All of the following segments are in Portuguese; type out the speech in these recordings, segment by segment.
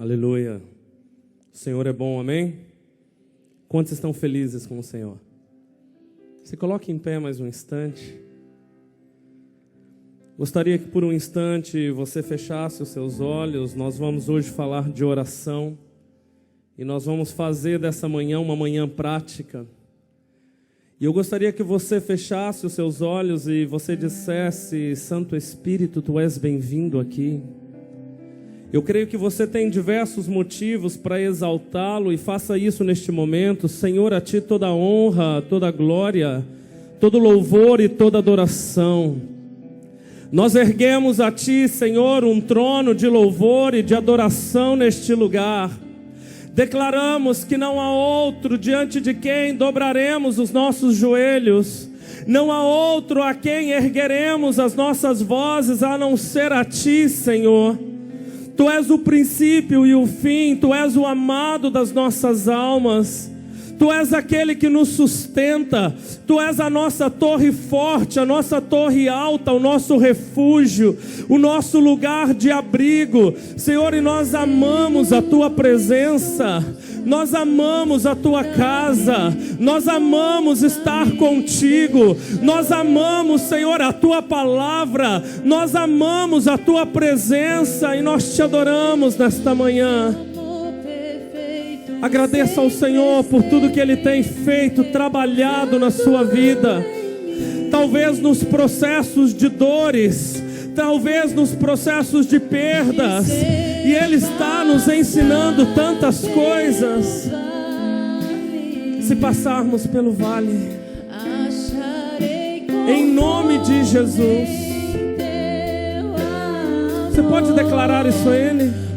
Aleluia. O Senhor é bom, amém? Quantos estão felizes com o Senhor? Se coloque em pé mais um instante. Gostaria que por um instante você fechasse os seus olhos. Nós vamos hoje falar de oração. E nós vamos fazer dessa manhã uma manhã prática. E eu gostaria que você fechasse os seus olhos e você dissesse: Santo Espírito, Tu és bem-vindo aqui. Eu creio que você tem diversos motivos para exaltá-lo e faça isso neste momento. Senhor, a Ti toda a honra, toda a glória, todo louvor e toda adoração. Nós erguemos a Ti, Senhor, um trono de louvor e de adoração neste lugar. Declaramos que não há outro diante de quem dobraremos os nossos joelhos. Não há outro a quem ergueremos as nossas vozes a não ser a Ti, Senhor. Tu és o princípio e o fim, Tu és o amado das nossas almas. Tu és aquele que nos sustenta, Tu és a nossa torre forte, a nossa torre alta, o nosso refúgio, o nosso lugar de abrigo. Senhor, e nós amamos a Tua presença, nós amamos a Tua casa, nós amamos estar contigo, nós amamos, Senhor, a Tua palavra, nós amamos a Tua presença e nós Te adoramos nesta manhã. Agradeça ao Senhor por tudo que Ele tem feito, trabalhado na sua vida. Talvez nos processos de dores, talvez nos processos de perdas. E Ele está nos ensinando tantas coisas. Se passarmos pelo vale, em nome de Jesus. Você pode declarar isso a Ele?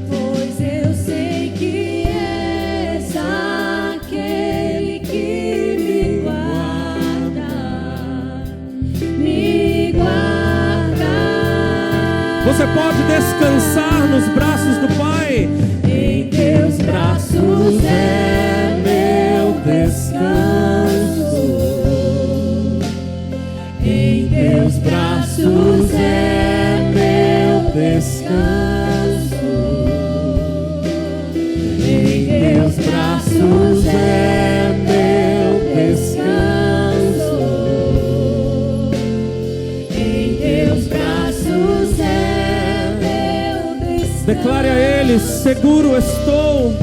Você pode descansar nos braços do Pai. Em Teus braços é meu descanso. Em Teus braços é meu descanso. Em Teus braços é meu descanso. Em Teus braços declare a Ele: seguro estou.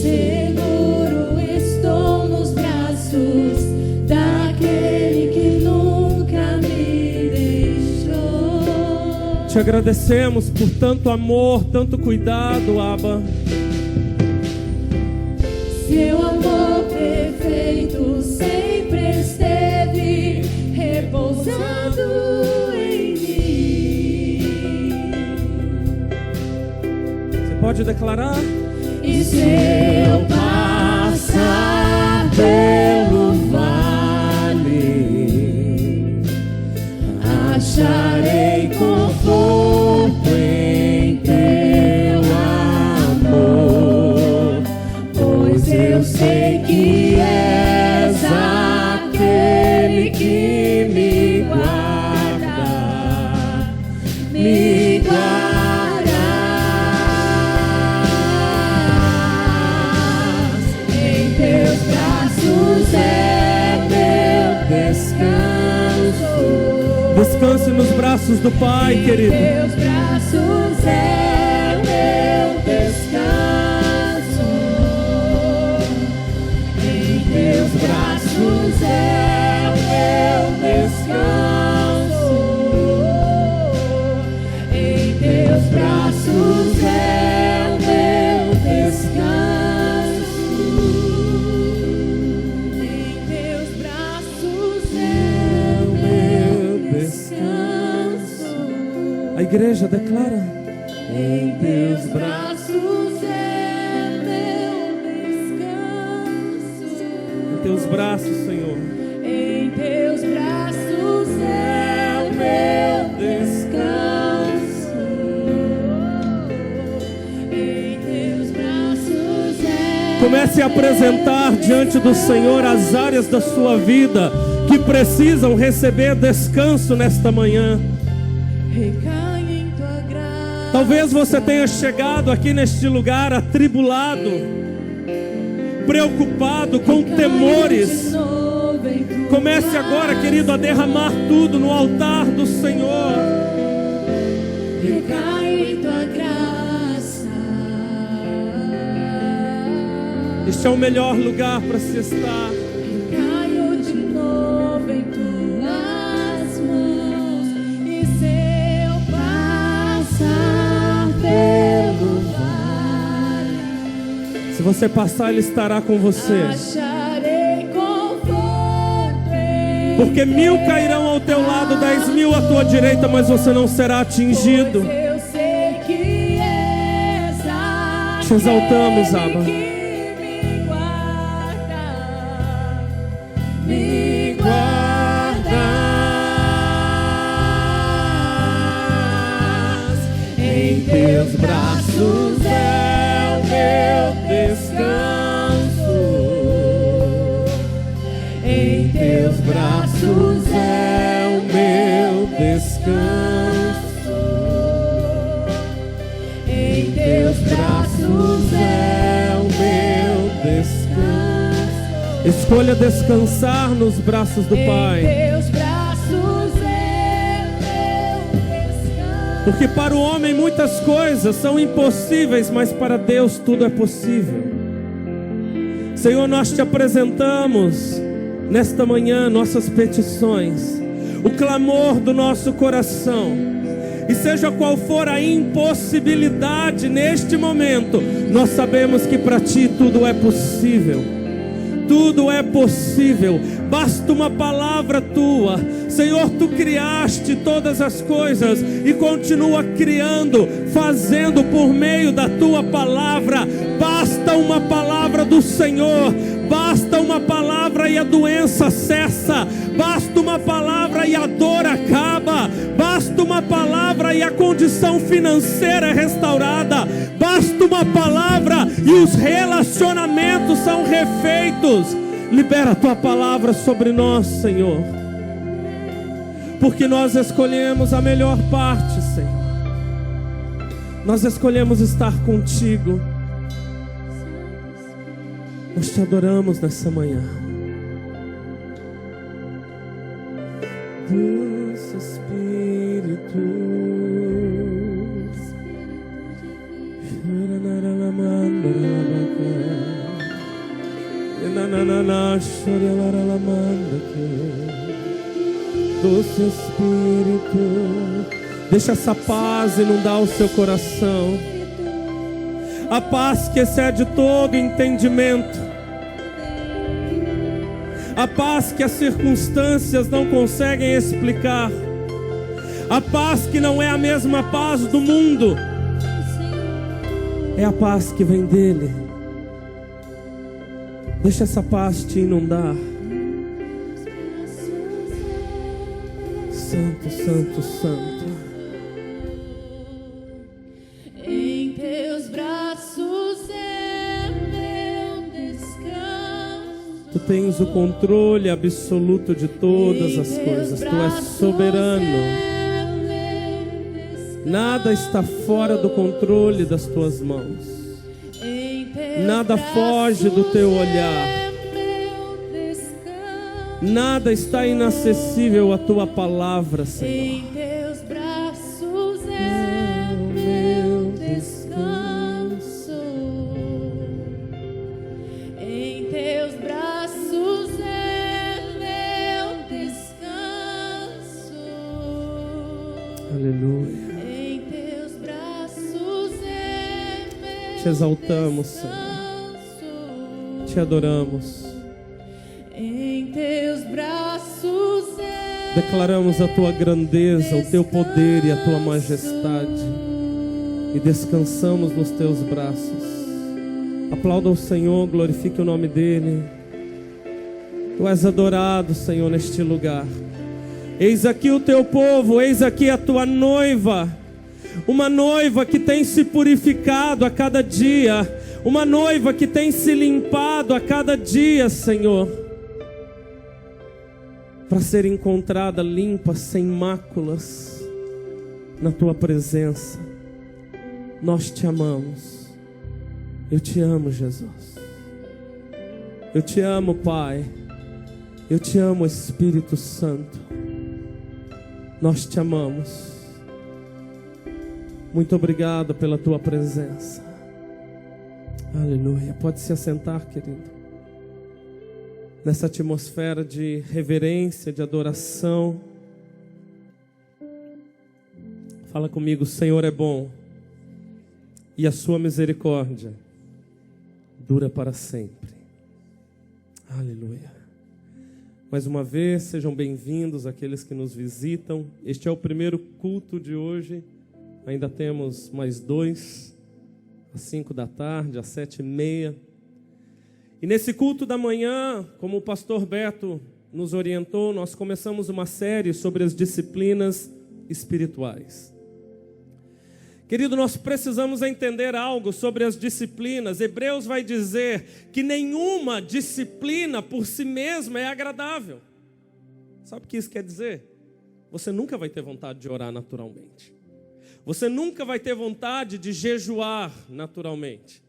Seguro estou nos braços daquele que nunca me deixou. Te agradecemos por tanto amor, tanto cuidado, Abba. Seu amor perfeito sempre esteve repousado. Pode declarar? E se eu passar pelo vale, acharei conforto em Teu amor, pois eu sei que és aquele que me guarda, me guarda. É meu descanso. Descanse nos braços do Pai, querido. Em Teus braços é meu descanso. Em Teus braços é meu descanso. Em Teus braços é meu descanso. A igreja declara: em Teus braços é meu descanso. Em Teus braços, Senhor. Em Teus braços é meu descanso. Em Teus braços é. Comece a apresentar diante do Senhor as áreas da sua vida que precisam receber descanso nesta manhã. Recai em Tua graça. Talvez você tenha chegado aqui neste lugar atribulado, preocupado, com temores. Comece agora, querido, a derramar tudo no altar do Senhor. Recai tua graça. Este é o melhor lugar para se estar. Caio de novo em tuas mãos. E se eu passar pelo vale, Se você passar, Ele estará com você. acharei conforto em Porque 1000 cairão ao teu lado, 10.000 à tua direita, mas você não será atingido. Pois eu sei que és Te exaltamos, Abba. aquele que me guardas. Em teus braços é o meu descanso. Em teus braços é o meu descanso. Em teus braços é o meu descanso. Escolha descansar nos braços do Pai. Em teus braços é meu descanso. Porque para o homem muitas coisas são impossíveis, mas para Deus tudo é possível. Senhor, nós te apresentamos nesta manhã nossas petições, o clamor do nosso coração. E seja qual for a impossibilidade neste momento, nós sabemos que para ti tudo é possível. Tudo é possível, basta uma palavra tua. Senhor, tu criaste todas as coisas e continua criando, fazendo por meio da tua palavra. Basta uma palavra do Senhor, basta uma palavra e a doença cessa, basta uma palavra e a dor acaba, basta uma palavra e a condição financeira é restaurada, basta uma palavra e os relacionamentos são refeitos. Libera a tua palavra sobre nós, Senhor, porque nós escolhemos a melhor parte, Senhor. Nós escolhemos estar contigo. Nós te adoramos nessa manhã. Doce Espírito, doce Espírito, deixa essa paz inundar o seu coração. A paz que excede todo entendimento. A paz que as circunstâncias não conseguem explicar. A paz que não é a mesma paz do mundo. É a paz que vem dele. Deixa essa paz te inundar. Santo, santo, santo. Em teus braços é meu descanso. Tu tens o controle absoluto de todas as coisas. Tu és soberano. Nada está fora do controle das tuas mãos. Nada foge do teu olhar. Nada está inacessível à tua palavra, Senhor. Em teus braços é meu descanso. Em teus braços é meu descanso. Aleluia. Em teus braços é meu Te exaltamos, Senhor. descanso. Te adoramos. Em teus braços é Declaramos a tua grandeza, o teu poder e a tua majestade. E descansamos nos teus braços. Aplauda o Senhor, glorifique o nome dEle. Tu és adorado, Senhor, neste lugar. Eis aqui o teu povo, eis aqui a tua noiva. Uma noiva que tem se purificado a cada dia. Uma noiva que tem se limpado a cada dia, Senhor, para ser encontrada limpa, sem máculas, na tua presença. Nós te amamos. Eu te amo, Jesus. Eu te amo, Pai. Eu te amo, Espírito Santo. Nós te amamos. Muito obrigado pela tua presença. Aleluia. Pode se assentar, querido. Nessa atmosfera de reverência, de adoração. Fala comigo: o Senhor é bom e a sua misericórdia dura para sempre. Aleluia. Mais uma vez, sejam bem-vindos aqueles que nos visitam. Este é o primeiro culto de hoje. Ainda temos mais 2, às 5 da tarde, às 7h30. E nesse culto da manhã, como o pastor Beto nos orientou, nós começamos uma série sobre as disciplinas espirituais. Querido, nós precisamos entender algo sobre as disciplinas. Hebreus vai dizer que nenhuma disciplina por si mesma é agradável. Sabe o que isso quer dizer? Você nunca vai ter vontade de orar naturalmente. Você nunca vai ter vontade de jejuar naturalmente.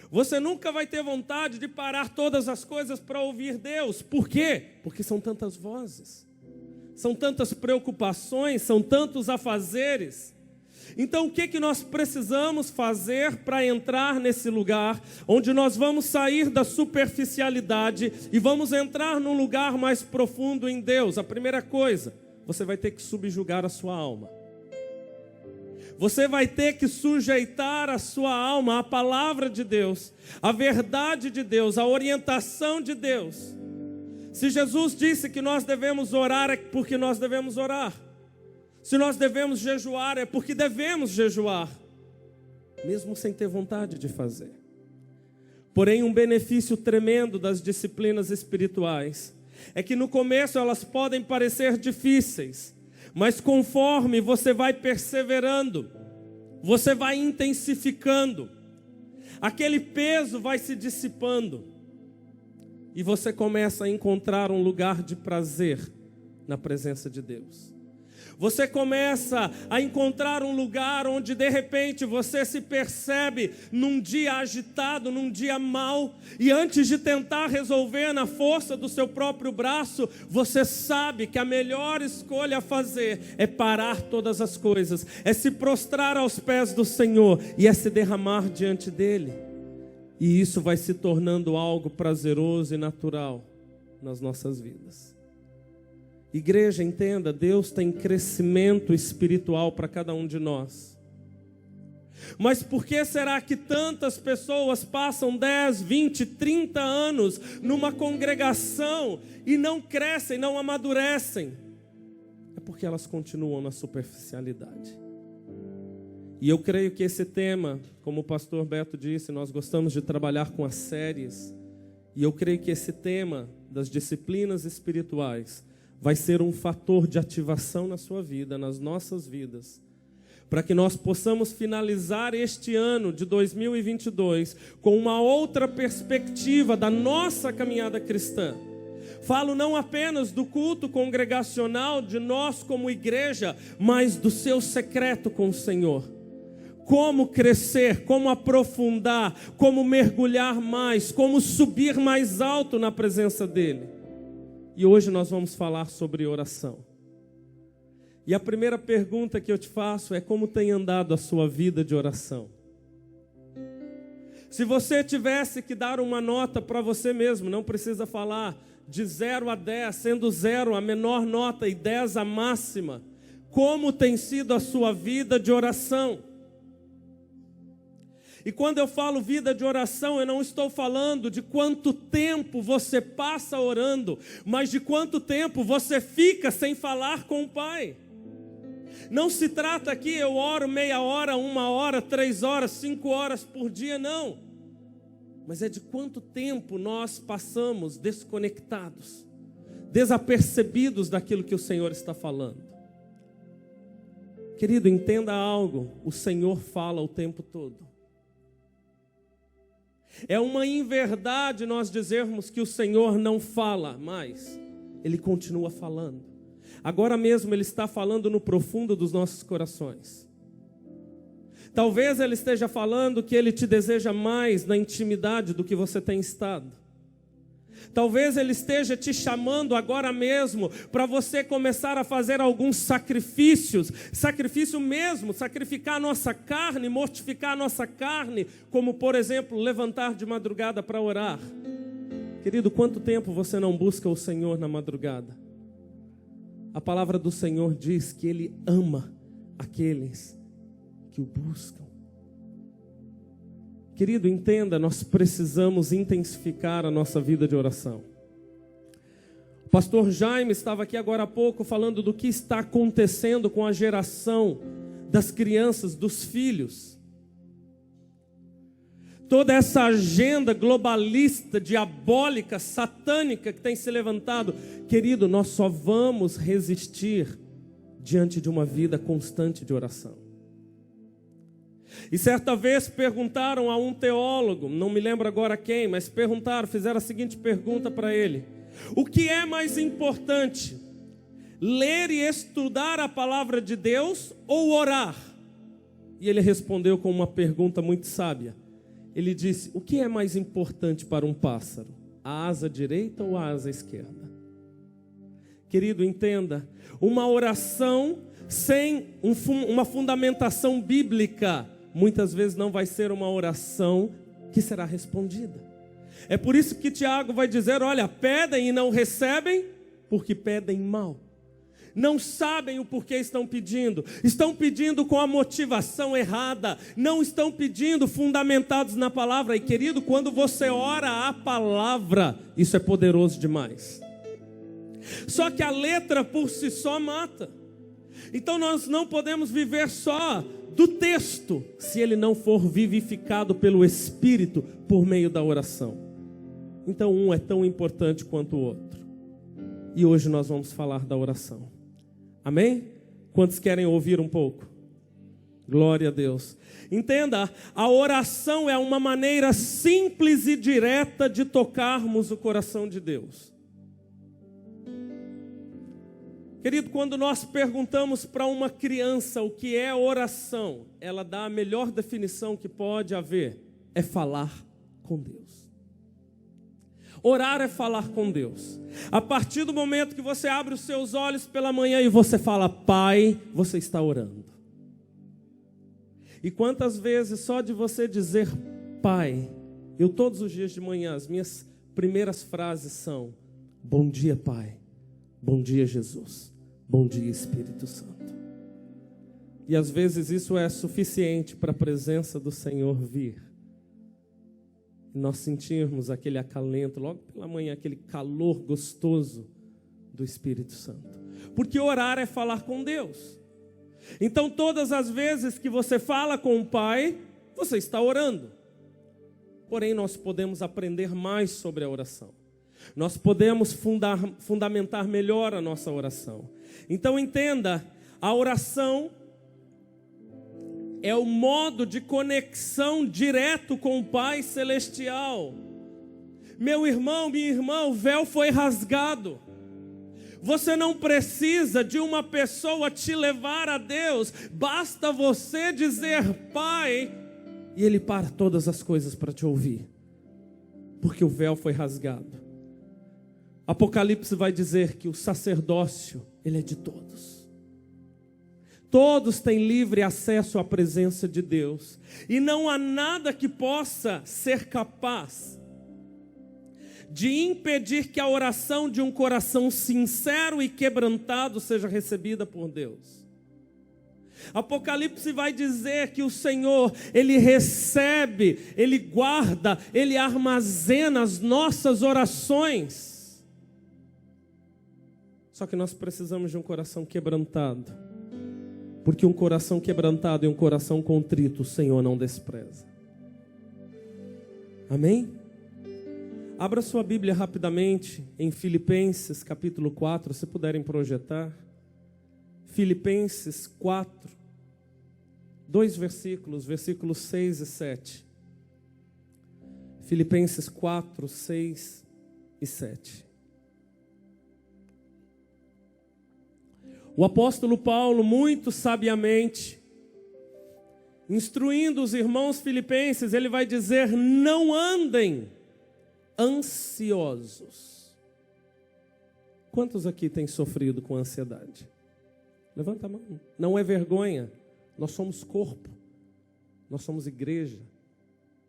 Você nunca vai ter vontade de parar todas as coisas para ouvir Deus. Por quê? Porque são tantas vozes, são tantas preocupações, são tantos afazeres. Então o que nós precisamos fazer para entrar nesse lugar onde nós vamos sair da superficialidade e vamos entrar num lugar mais profundo em Deus? A primeira coisa, você vai ter que subjugar a sua alma. Você vai ter que sujeitar a sua alma à palavra de Deus, à verdade de Deus, à orientação de Deus. Se Jesus disse que nós devemos orar, é porque nós devemos orar. Se nós devemos jejuar, é porque devemos jejuar, mesmo sem ter vontade de fazer. Porém, um benefício tremendo das disciplinas espirituais é que no começo elas podem parecer difíceis, mas conforme você vai perseverando, você vai intensificando, aquele peso vai se dissipando e você começa a encontrar um lugar de prazer na presença de Deus. Você começa a encontrar um lugar onde de repente você se percebe num dia agitado, num dia mau, e antes de tentar resolver na força do seu próprio braço, você sabe que a melhor escolha a fazer é parar todas as coisas, é se prostrar aos pés do Senhor e é se derramar diante dele. E isso vai se tornando algo prazeroso e natural nas nossas vidas. Igreja, entenda, Deus tem crescimento espiritual para cada um de nós. Mas por que será que tantas pessoas passam 10, 20, 30 anos numa congregação e não crescem, não amadurecem? É porque elas continuam na superficialidade. E eu creio que esse tema, como o pastor Beto disse, nós gostamos de trabalhar com as séries. E eu creio que esse tema das disciplinas espirituais vai ser um fator de ativação na sua vida, nas nossas vidas, para que nós possamos finalizar este ano de 2022 com uma outra perspectiva da nossa caminhada cristã. Falo não apenas do culto congregacional de nós como igreja, mas do seu secreto com o Senhor. Como crescer, como aprofundar, como mergulhar mais, como subir mais alto na presença dEle. E hoje nós vamos falar sobre oração. E a primeira pergunta que eu te faço é: como tem andado a sua vida de oração? Se você tivesse que dar uma nota para você mesmo, não precisa falar de 0 a 10, sendo 0 a menor nota e 10 a máxima, como tem sido a sua vida de oração? E quando eu falo vida de oração, eu não estou falando de quanto tempo você passa orando, mas de quanto tempo você fica sem falar com o Pai. Não se trata aqui, eu oro meia hora, 1 hora, 3 horas, 5 horas por dia, não. Mas é de quanto tempo nós passamos desconectados, desapercebidos daquilo que o Senhor está falando. Querido, entenda algo, o Senhor fala o tempo todo. É uma inverdade nós dizermos que o Senhor não fala mais. Ele continua falando. Agora mesmo Ele está falando no profundo dos nossos corações. Talvez Ele esteja falando que Ele te deseja mais na intimidade do que você tem estado. Talvez Ele esteja te chamando agora mesmo para você começar a fazer alguns sacrifícios. Sacrifício mesmo, sacrificar a nossa carne, mortificar a nossa carne. Como, por exemplo, levantar de madrugada para orar. Querido, quanto tempo você não busca o Senhor na madrugada? A palavra do Senhor diz que Ele ama aqueles que o buscam. Querido, entenda, nós precisamos intensificar a nossa vida de oração. O pastor Jaime estava aqui agora há pouco falando do que está acontecendo com a geração das crianças, dos filhos. Toda essa agenda globalista, diabólica, satânica que tem se levantado. Querido, nós só vamos resistir diante de uma vida constante de oração. E certa vez perguntaram a um teólogo, não me lembro agora quem, mas perguntaram, fizeram a seguinte pergunta para ele: o que é mais importante, ler e estudar a palavra de Deus ou orar? E ele respondeu com uma pergunta muito sábia. Ele disse: o que é mais importante para um pássaro, a asa direita ou a asa esquerda? Querido, entenda, uma oração sem uma fundamentação bíblica muitas vezes não vai ser uma oração que será respondida. É por isso que Tiago vai dizer: olha, pedem e não recebem, porque pedem mal. Não sabem o porquê estão pedindo com a motivação errada, não estão pedindo fundamentados na palavra. E querido, quando você ora a palavra, isso é poderoso demais. Só que a letra por si só mata. Então nós não podemos viver só do texto, se ele não for vivificado pelo Espírito por meio da oração. Então um é tão importante quanto o outro. E hoje nós vamos falar da oração. Amém? Quantos querem ouvir um pouco? Glória a Deus. Entenda, a oração é uma maneira simples e direta de tocarmos o coração de Deus. Querido, quando nós perguntamos para uma criança o que é oração, ela dá a melhor definição que pode haver: é falar com Deus. Orar é falar com Deus. A partir do momento que você abre os seus olhos pela manhã e você fala Pai, você está orando. E quantas vezes só de você dizer Pai, eu todos os dias de manhã, as minhas primeiras frases são: bom dia, Pai. Bom dia, Jesus. Bom dia, Espírito Santo. E às vezes isso é suficiente para a presença do Senhor vir. E nós sentirmos aquele acalento, logo pela manhã, aquele calor gostoso do Espírito Santo. Porque orar é falar com Deus. Então todas as vezes que você fala com o Pai, você está orando. Porém nós podemos aprender mais sobre a oração. Nós podemos fundamentar melhor a nossa oração. Então entenda, a oração é o modo de conexão direto com o Pai Celestial. Meu irmão, minha irmã, o véu foi rasgado. Você não precisa de uma pessoa te levar a Deus. Basta você dizer Pai, e Ele para todas as coisas para te ouvir. Porque o véu foi rasgado. Apocalipse vai dizer que o sacerdócio, ele é de todos. Todos têm livre acesso à presença de Deus. E não há nada que possa ser capaz de impedir que a oração de um coração sincero e quebrantado seja recebida por Deus. Apocalipse vai dizer que o Senhor, Ele recebe, Ele guarda, Ele armazena as nossas orações. Só que nós precisamos de um coração quebrantado. Porque um coração quebrantado e um coração contrito, o Senhor não despreza. Amém? Abra sua Bíblia rapidamente em Filipenses capítulo 4, se puderem projetar. Filipenses 4, 2 versículos, versículos 6 e 7. Filipenses 4, 6 e 7. O apóstolo Paulo, muito sabiamente, instruindo os irmãos filipenses, ele vai dizer: não andem ansiosos. Quantos aqui têm sofrido com ansiedade? Levanta a mão. Não é vergonha. Nós somos corpo. Nós somos igreja.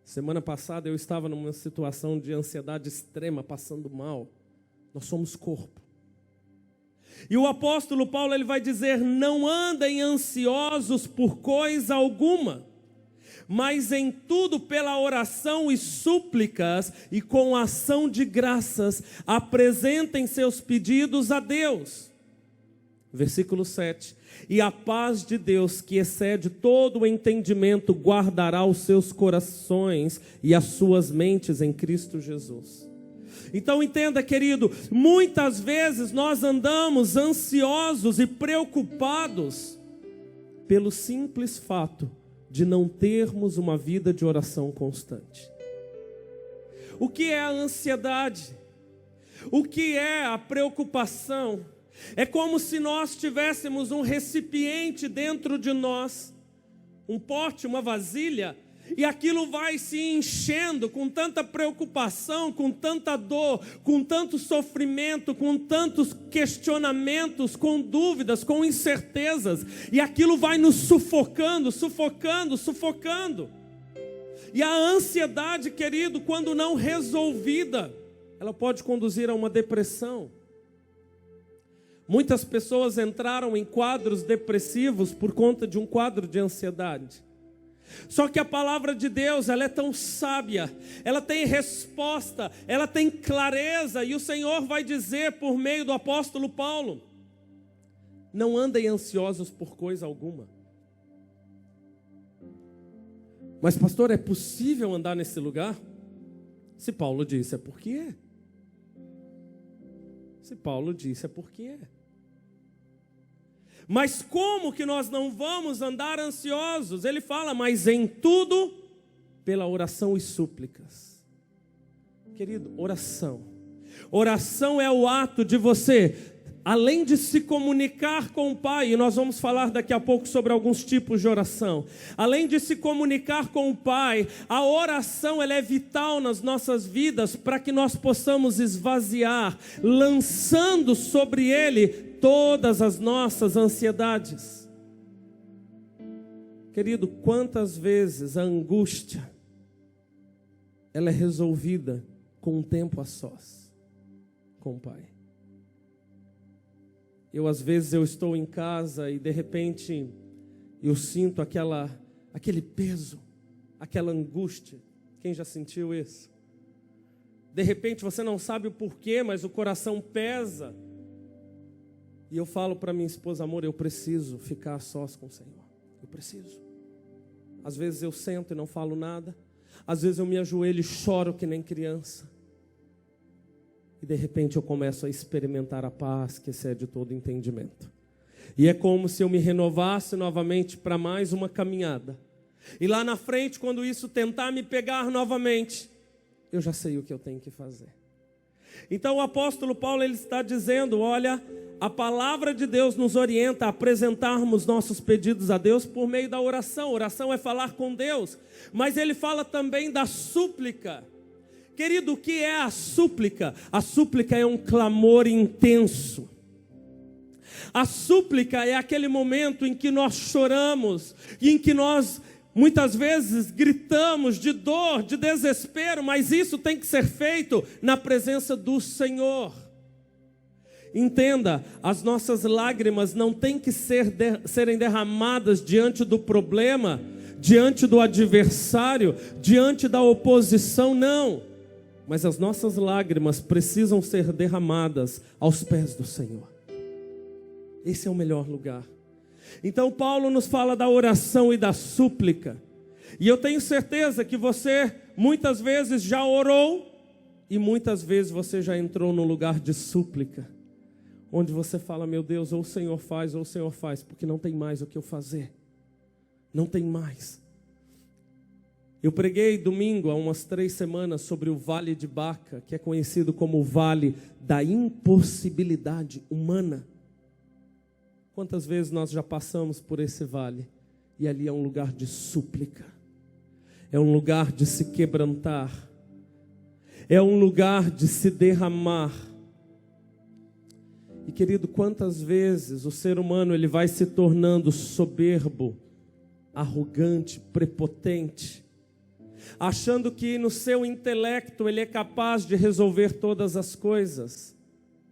Semana passada eu estava numa situação de ansiedade extrema, passando mal. Nós somos corpo. E o apóstolo Paulo, ele vai dizer: não andem ansiosos por coisa alguma, mas em tudo pela oração e súplicas e com ação de graças apresentem seus pedidos a Deus. Versículo 7. E a paz de Deus, que excede todo o entendimento, guardará os seus corações e as suas mentes em Cristo Jesus. Então entenda, querido, muitas vezes nós andamos ansiosos e preocupados pelo simples fato de não termos uma vida de oração constante. O que é a ansiedade? O que é a preocupação? É como se nós tivéssemos um recipiente dentro de nós, um pote, uma vasilha, e aquilo vai se enchendo com tanta preocupação, com tanta dor, com tanto sofrimento, com tantos questionamentos, com dúvidas, com incertezas, e aquilo vai nos sufocando, sufocando, sufocando. E a ansiedade, querido, quando não resolvida, ela pode conduzir a uma depressão. Muitas pessoas entraram em quadros depressivos por conta de um quadro de ansiedade. Só que a palavra de Deus, ela é tão sábia, ela tem resposta, ela tem clareza, e o Senhor vai dizer por meio do apóstolo Paulo: não andem ansiosos por coisa alguma. Mas pastor, é possível andar nesse lugar? Se Paulo disse, é porque é. Se Paulo disse, é porque é. Mas como que nós não vamos andar ansiosos? Ele fala: mas em tudo pela oração e súplicas. Querido, oração. Oração é o ato de você, além de se comunicar com o Pai, e nós vamos falar daqui a pouco sobre alguns tipos de oração. Além de se comunicar com o Pai, a oração ela é vital nas nossas vidas para que nós possamos esvaziar, lançando sobre Ele todas as nossas ansiedades. Querido, quantas vezes a angústia ela é resolvida com um tempo a sós com o Pai. Às vezes eu estou em casa e de repente eu sinto aquele peso, aquela angústia. Quem já sentiu isso? De repente você não sabe o porquê, mas o coração pesa. E eu falo para minha esposa: amor, eu preciso ficar a sós com o Senhor. Eu preciso. Às vezes eu sento e não falo nada. Às vezes eu me ajoelho e choro que nem criança. E de repente eu começo a experimentar a paz que excede todo entendimento. E é como se eu me renovasse novamente para mais uma caminhada. E lá na frente, quando isso tentar me pegar novamente, eu já sei o que eu tenho que fazer. Então o apóstolo Paulo, ele está dizendo: olha, a palavra de Deus nos orienta a apresentarmos nossos pedidos a Deus por meio da oração. Oração é falar com Deus, mas ele fala também da súplica. Querido, o que é a súplica? A súplica é um clamor intenso. A súplica é aquele momento em que nós choramos, em que nós muitas vezes gritamos de dor, de desespero, mas isso tem que ser feito na presença do Senhor. Entenda, as nossas lágrimas não têm que serem derramadas diante do problema, diante do adversário, diante da oposição, não. Mas as nossas lágrimas precisam ser derramadas aos pés do Senhor. Esse é o melhor lugar. Então Paulo nos fala da oração e da súplica. E eu tenho certeza que você muitas vezes já orou e muitas vezes você já entrou no lugar de súplica, onde você fala: meu Deus, ou o Senhor faz, porque não tem mais o que eu fazer. Não tem mais. Eu preguei domingo, há umas 3 semanas, sobre o Vale de Baca, que é conhecido como o Vale da Impossibilidade Humana. Quantas vezes nós já passamos por esse vale E ali é um lugar de súplica, é um lugar de se quebrantar, é um lugar de se derramar. E querido, quantas vezes o ser humano ele vai se tornando soberbo, arrogante, prepotente, achando que no seu intelecto ele é capaz de resolver todas as coisas.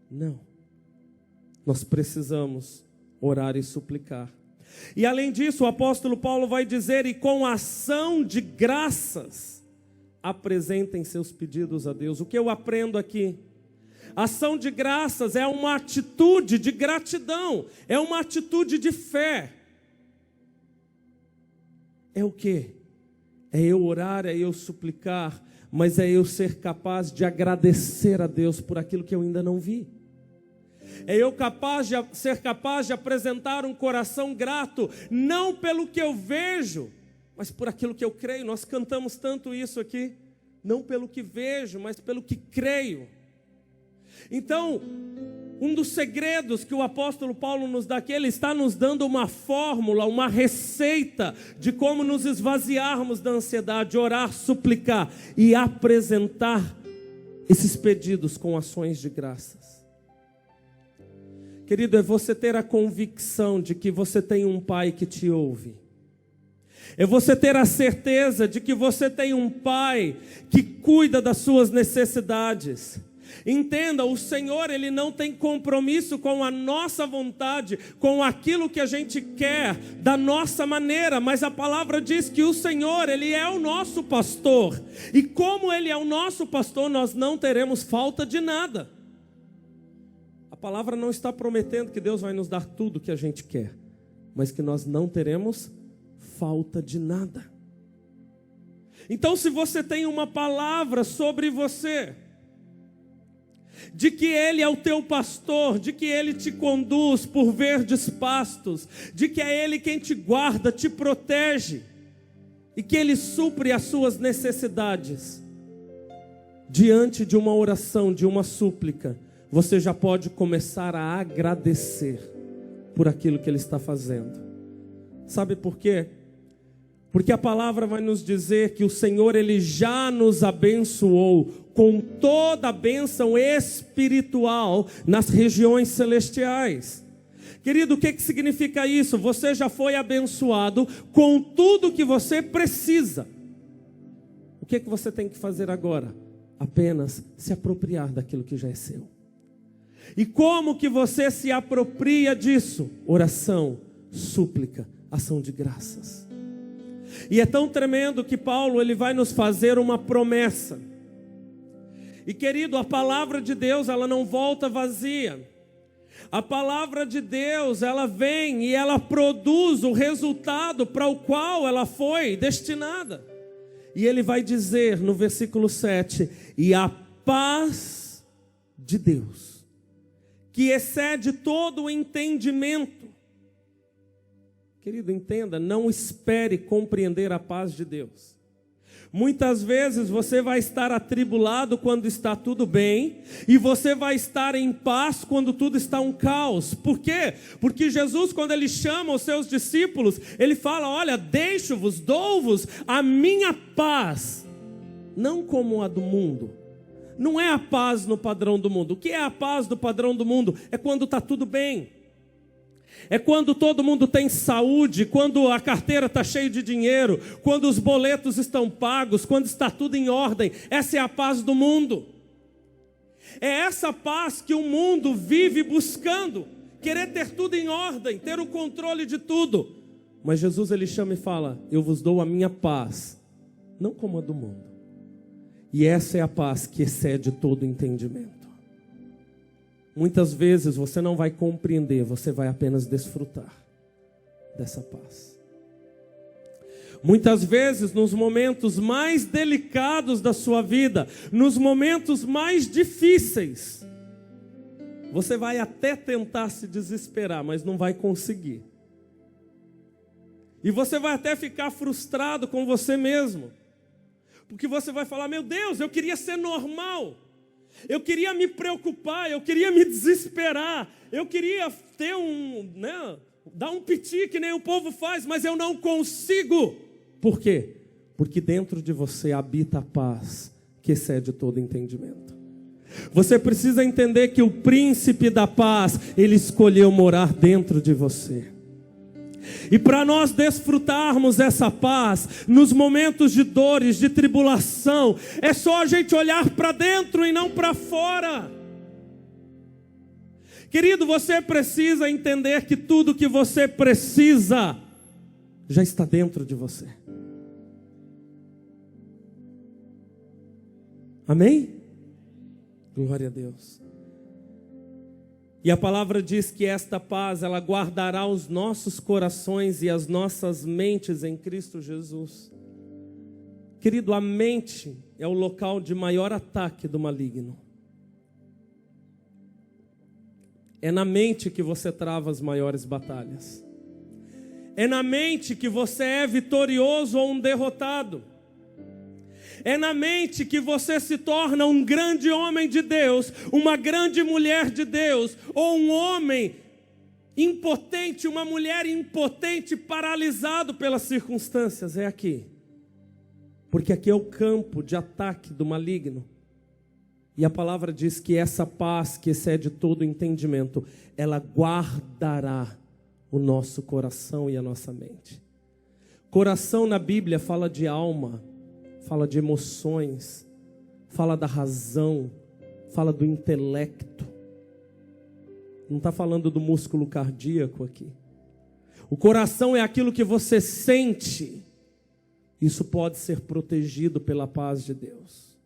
Não, nós precisamos orar e suplicar. E além disso, o apóstolo Paulo vai dizer: e com ação de graças, apresentem seus pedidos a Deus. O que eu aprendo aqui? Ação de graças é uma atitude de gratidão, é uma atitude de fé. É o quê? É eu orar, é eu suplicar, mas é eu ser capaz de agradecer a Deus por aquilo que eu ainda não vi. É eu ser capaz de apresentar um coração grato, não pelo que eu vejo, mas por aquilo que eu creio. Nós cantamos tanto isso aqui, não pelo que vejo, mas pelo que creio. Então, um dos segredos que o apóstolo Paulo nos dá aqui, ele está nos dando uma fórmula, uma receita de como nos esvaziarmos da ansiedade, orar, suplicar e apresentar esses pedidos com ações de graças. Querido, é você ter a convicção de que você tem um pai que te ouve. É você ter a certeza de que você tem um pai que cuida das suas necessidades. Entenda, o Senhor, Ele não tem compromisso com a nossa vontade, com aquilo que a gente quer, da nossa maneira, mas a palavra diz que o Senhor, Ele é o nosso pastor, e como Ele é o nosso pastor, nós não teremos falta de nada. A palavra não está prometendo que Deus vai nos dar tudo que a gente quer, mas que nós não teremos falta de nada. Então, se você tem uma palavra sobre você, de que Ele é o teu pastor, de que Ele te conduz por verdes pastos, de que é Ele quem te guarda, te protege, e que Ele supre as suas necessidades, diante de uma oração, de uma súplica, você já pode começar a agradecer por aquilo que Ele está fazendo. Sabe por quê? Porque a palavra vai nos dizer que o Senhor, Ele já nos abençoou com toda a bênção espiritual nas regiões celestiais. Querido, o que significa isso? Você já foi abençoado com tudo que você precisa. O que você tem que fazer agora? Apenas se apropriar daquilo que já é seu. E como que você se apropria disso? Oração, súplica, ação de graças. E é tão tremendo que Paulo, ele vai nos fazer uma promessa. E querido, a palavra de Deus, ela não volta vazia. A palavra de Deus, ela vem e ela produz o resultado para o qual ela foi destinada. E ele vai dizer no versículo 7, e a paz de Deus, que excede todo o entendimento. Querido, entenda, não espere compreender a paz de Deus. Muitas vezes você vai estar atribulado quando está tudo bem, e você vai estar em paz quando tudo está um caos. Por quê? Porque Jesus, quando Ele chama os seus discípulos, Ele fala: olha, deixo-vos, dou-vos a minha paz, não como a do mundo. Não é a paz no padrão do mundo. O que é a paz do padrão do mundo? É quando está tudo bem. É quando todo mundo tem saúde, quando a carteira está cheia de dinheiro, quando os boletos estão pagos, quando está tudo em ordem. Essa é a paz do mundo. É essa paz que o mundo vive buscando, querer ter tudo em ordem, ter o controle de tudo. Mas Jesus, Ele chama e fala: eu vos dou a minha paz, não como a do mundo. E essa é a paz que excede todo entendimento. Muitas vezes você não vai compreender, você vai apenas desfrutar dessa paz. Muitas vezes, nos momentos mais delicados da sua vida, nos momentos mais difíceis, você vai até tentar se desesperar, mas não vai conseguir. E você vai até ficar frustrado com você mesmo, porque você vai falar: meu Deus, eu queria ser normal. Eu queria me preocupar, eu queria me desesperar, eu queria ter dar um piti que nem o povo faz, mas eu não consigo. Por quê? Porque dentro de você habita a paz que excede todo entendimento. Você precisa entender que o príncipe da paz, ele escolheu morar dentro de você. E para nós desfrutarmos essa paz, nos momentos de dores, de tribulação, é só a gente olhar para dentro e não para fora. Querido, você precisa entender que tudo que você precisa já está dentro de você. Amém? Glória a Deus. E a palavra diz que esta paz, ela guardará os nossos corações e as nossas mentes em Cristo Jesus. Querido, a mente é o local de maior ataque do maligno. É na mente que você trava as maiores batalhas. É na mente que você é vitorioso ou um derrotado. É na mente que você se torna um grande homem de Deus, uma grande mulher de Deus, ou um homem impotente, uma mulher impotente, paralisado pelas circunstâncias. É aqui. Porque aqui é o campo de ataque do maligno. E a palavra diz que essa paz que excede todo entendimento, ela guardará o nosso coração e a nossa mente. Coração na Bíblia fala de alma, fala de emoções, fala da razão, fala do intelecto. Não está falando do músculo cardíaco aqui. O coração é aquilo que você sente. Isso pode ser protegido pela paz de Deus.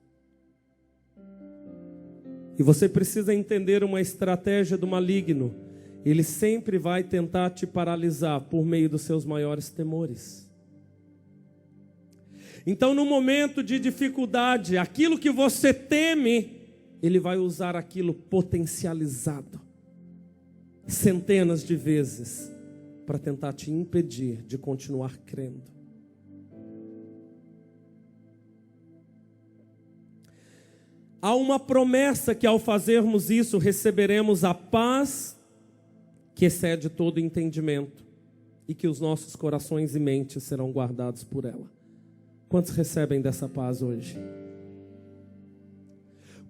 E você precisa entender uma estratégia do maligno. Ele sempre vai tentar te paralisar por meio dos seus maiores temores. Então, no momento de dificuldade, aquilo que você teme, ele vai usar aquilo potencializado centenas de vezes para tentar te impedir de continuar crendo. Há uma promessa que ao fazermos isso receberemos a paz que excede todo entendimento e que os nossos corações e mentes serão guardados por ela. Quantos recebem dessa paz hoje?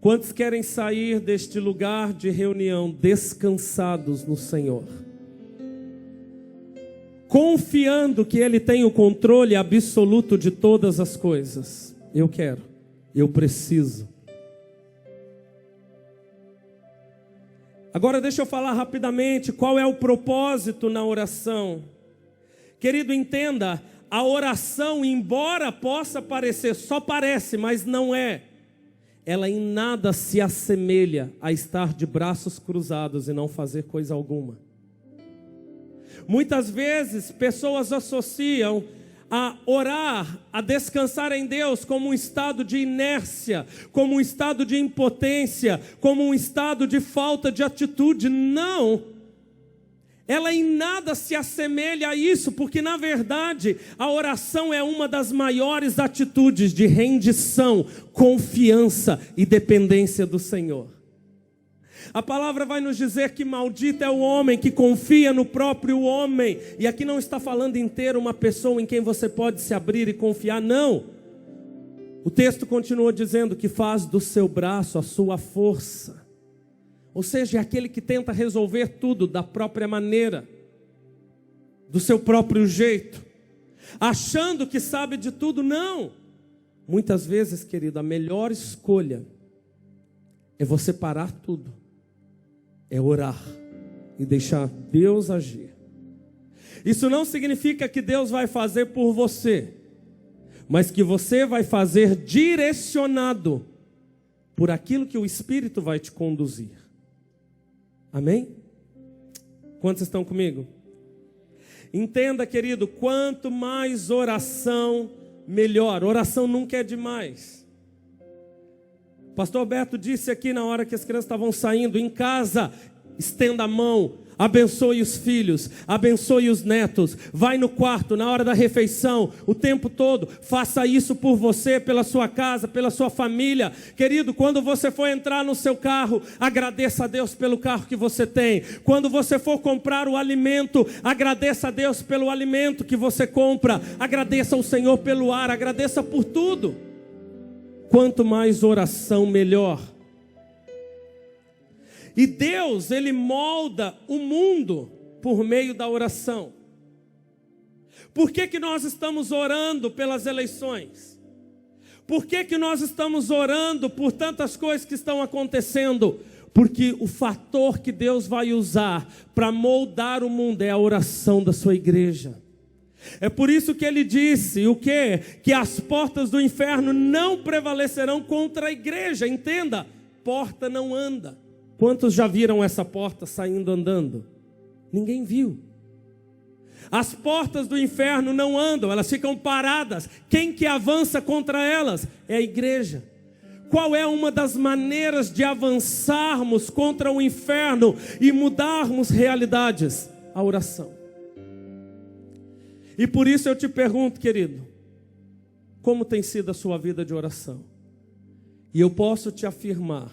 Quantos querem sair deste lugar de reunião descansados no Senhor? Confiando que Ele tem o controle absoluto de todas as coisas. Eu quero, eu preciso. Agora deixa eu falar rapidamente qual é o propósito na oração. Querido, entenda, a oração, embora possa parecer, só parece, mas não é. Ela em nada se assemelha a estar de braços cruzados e não fazer coisa alguma. Muitas vezes pessoas associam a orar, a descansar em Deus como um estado de inércia, como um estado de impotência, como um estado de falta de atitude. Não, ela em nada se assemelha a isso, porque na verdade a oração é uma das maiores atitudes de rendição, confiança e dependência do Senhor. A palavra vai nos dizer que maldito é o homem que confia no próprio homem. E aqui não está falando em ter uma pessoa em quem você pode se abrir e confiar, não. O texto continua dizendo que faz do seu braço a sua força. Ou seja, é aquele que tenta resolver tudo da própria maneira, do seu próprio jeito, achando que sabe de tudo. Não. Muitas vezes, querido, a melhor escolha é você parar tudo. É orar e deixar Deus agir. Isso não significa que Deus vai fazer por você, mas que você vai fazer direcionado por aquilo que o Espírito vai te conduzir. Amém? Quantos estão comigo? Entenda, querido, quanto mais oração, melhor. Oração nunca é demais. Pastor Alberto disse aqui na hora que as crianças estavam saindo, em casa, estenda a mão, abençoe os filhos, abençoe os netos. Vai no quarto, na hora da refeição, o tempo todo. Faça isso por você, pela sua casa, pela sua família. Querido, quando você for entrar no seu carro, agradeça a Deus pelo carro que você tem. Quando você for comprar o alimento, agradeça a Deus pelo alimento que você compra. Agradeça ao Senhor pelo ar, agradeça por tudo. Quanto mais oração, melhor. E Deus, Ele molda o mundo por meio da oração. Por que nós estamos orando pelas eleições? Por que nós estamos orando por tantas coisas que estão acontecendo? Porque o fator que Deus vai usar para moldar o mundo é a oração da sua igreja. É por isso que Ele disse, o quê? Que as portas do inferno não prevalecerão contra a igreja. Entenda, porta não anda. Quantos já viram essa porta saindo andando? Ninguém viu. As portas do inferno não andam, elas ficam paradas. Quem que avança contra elas? É a igreja. Qual é uma das maneiras de avançarmos contra o inferno e mudarmos realidades? A oração. E por isso eu te pergunto, querido, como tem sido a sua vida de oração? E eu posso te afirmar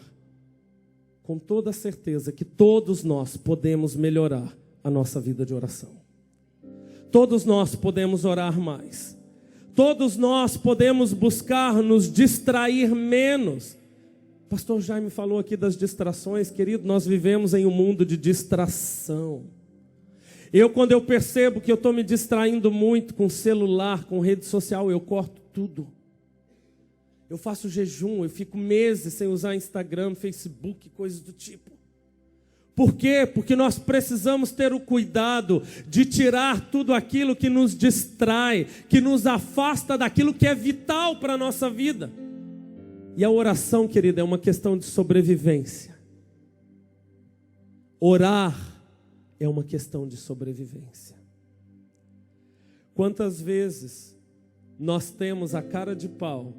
com toda certeza que todos nós podemos melhorar a nossa vida de oração. Todos nós podemos orar mais. Todos nós podemos buscar nos distrair menos. Pastor Jaime falou aqui das distrações. Querido, nós vivemos em um mundo de distração. Quando eu percebo que eu estou me distraindo muito com celular, com rede social, eu corto tudo. Eu faço jejum, eu fico meses sem usar Instagram, Facebook, coisas do tipo. Por quê? Porque nós precisamos ter o cuidado de tirar tudo aquilo que nos distrai, que nos afasta daquilo que é vital para a nossa vida. E a oração, querida, é uma questão de sobrevivência. Orar é uma questão de sobrevivência. Quantas vezes nós temos a cara de pau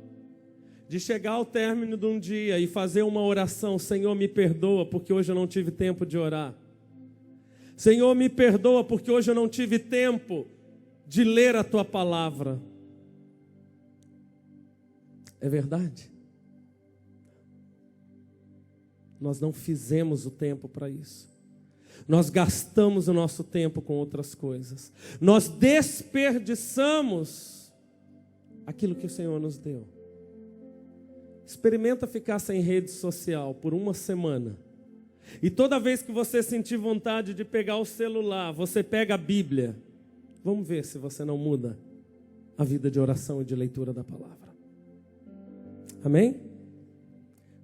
de chegar ao término de um dia e fazer uma oração: Senhor, me perdoa porque hoje eu não tive tempo de orar. Senhor, me perdoa porque hoje eu não tive tempo de ler a Tua palavra. É verdade? Nós não fizemos o tempo para isso. Nós gastamos o nosso tempo com outras coisas. Nós desperdiçamos aquilo que o Senhor nos deu. Experimenta ficar sem rede social por uma semana. E toda vez que você sentir vontade de pegar o celular, você pega a Bíblia. Vamos ver se você não muda a vida de oração e de leitura da palavra. Amém?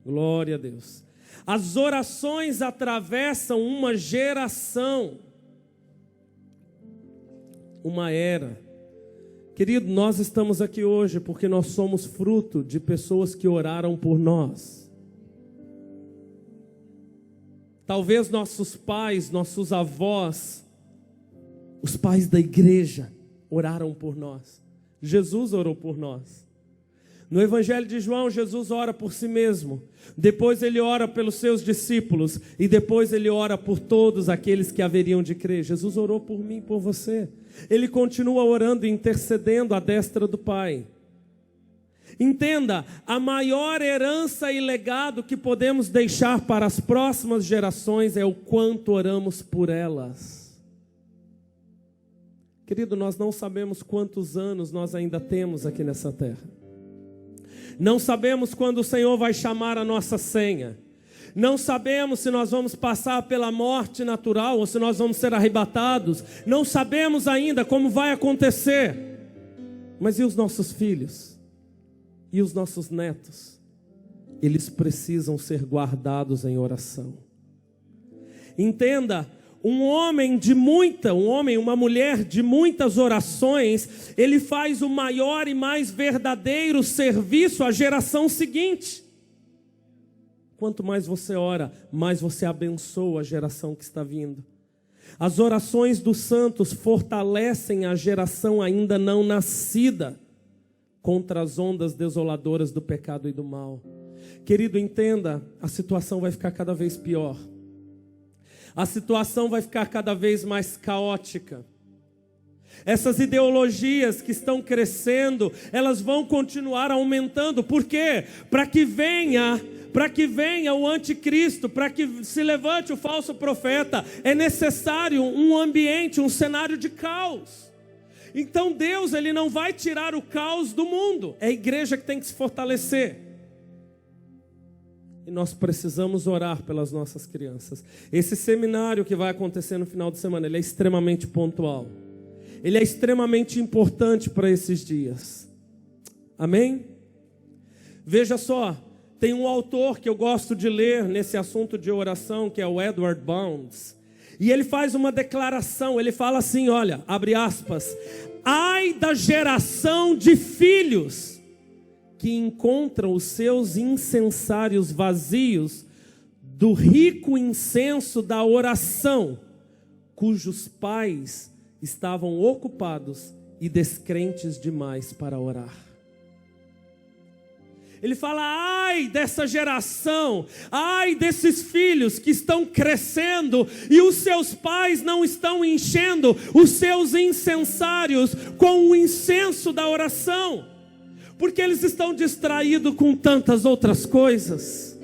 Glória a Deus. As orações atravessam uma geração, uma era. Querido, nós estamos aqui hoje porque nós somos fruto de pessoas que oraram por nós. Talvez nossos pais, nossos avós, os pais da igreja oraram por nós. Jesus orou por nós. No Evangelho de João, Jesus ora por si mesmo. Depois ele ora pelos seus discípulos. E depois ele ora por todos aqueles que haveriam de crer. Jesus orou por mim e por você. Ele continua orando e intercedendo à destra do Pai. Entenda, a maior herança e legado que podemos deixar para as próximas gerações é o quanto oramos por elas. Querido, nós não sabemos quantos anos nós ainda temos aqui nessa terra. Não sabemos quando o Senhor vai chamar a nossa senha. Não sabemos se nós vamos passar pela morte natural ou se nós vamos ser arrebatados. Não sabemos ainda como vai acontecer. Mas e os nossos filhos? E os nossos netos? Eles precisam ser guardados em oração. Entenda, uma mulher de muitas orações, ele faz o maior e mais verdadeiro serviço à geração seguinte. Quanto mais você ora, mais você abençoa a geração que está vindo. As orações dos santos fortalecem a geração ainda não nascida contra as ondas desoladoras do pecado e do mal. Querido, entenda, a situação vai ficar cada vez pior. A situação vai ficar cada vez mais caótica. Essas ideologias que estão crescendo, elas vão continuar aumentando. Por quê? Para que venha o anticristo, para que se levante o falso profeta, é necessário um ambiente, um cenário de caos. Então Deus, Ele não vai tirar o caos do mundo. É a igreja que tem que se fortalecer. E nós precisamos orar pelas nossas crianças. Esse seminário que vai acontecer no final de semana, ele é extremamente pontual. Ele é extremamente importante para esses dias. Amém? Veja só, tem um autor que eu gosto de ler nesse assunto de oração, que é o Edward Bounds. E ele faz uma declaração, ele fala assim, olha, abre aspas, ai da geração de filhos que encontram os seus incensários vazios do rico incenso da oração, cujos pais estavam ocupados e descrentes demais para orar. Ele fala, ai dessa geração, ai desses filhos que estão crescendo e os seus pais não estão enchendo os seus incensários com o incenso da oração, porque eles estão distraídos com tantas outras coisas.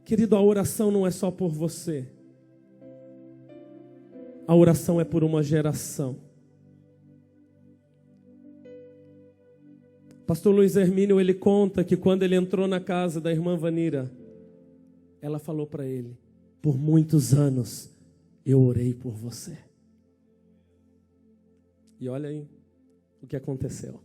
Querido, a oração não é só por você. A oração é por uma geração. Pastor Luiz Hermínio, ele conta que quando ele entrou na casa da irmã Vanira, ela falou para ele, por muitos anos eu orei por você. E olha aí o que aconteceu.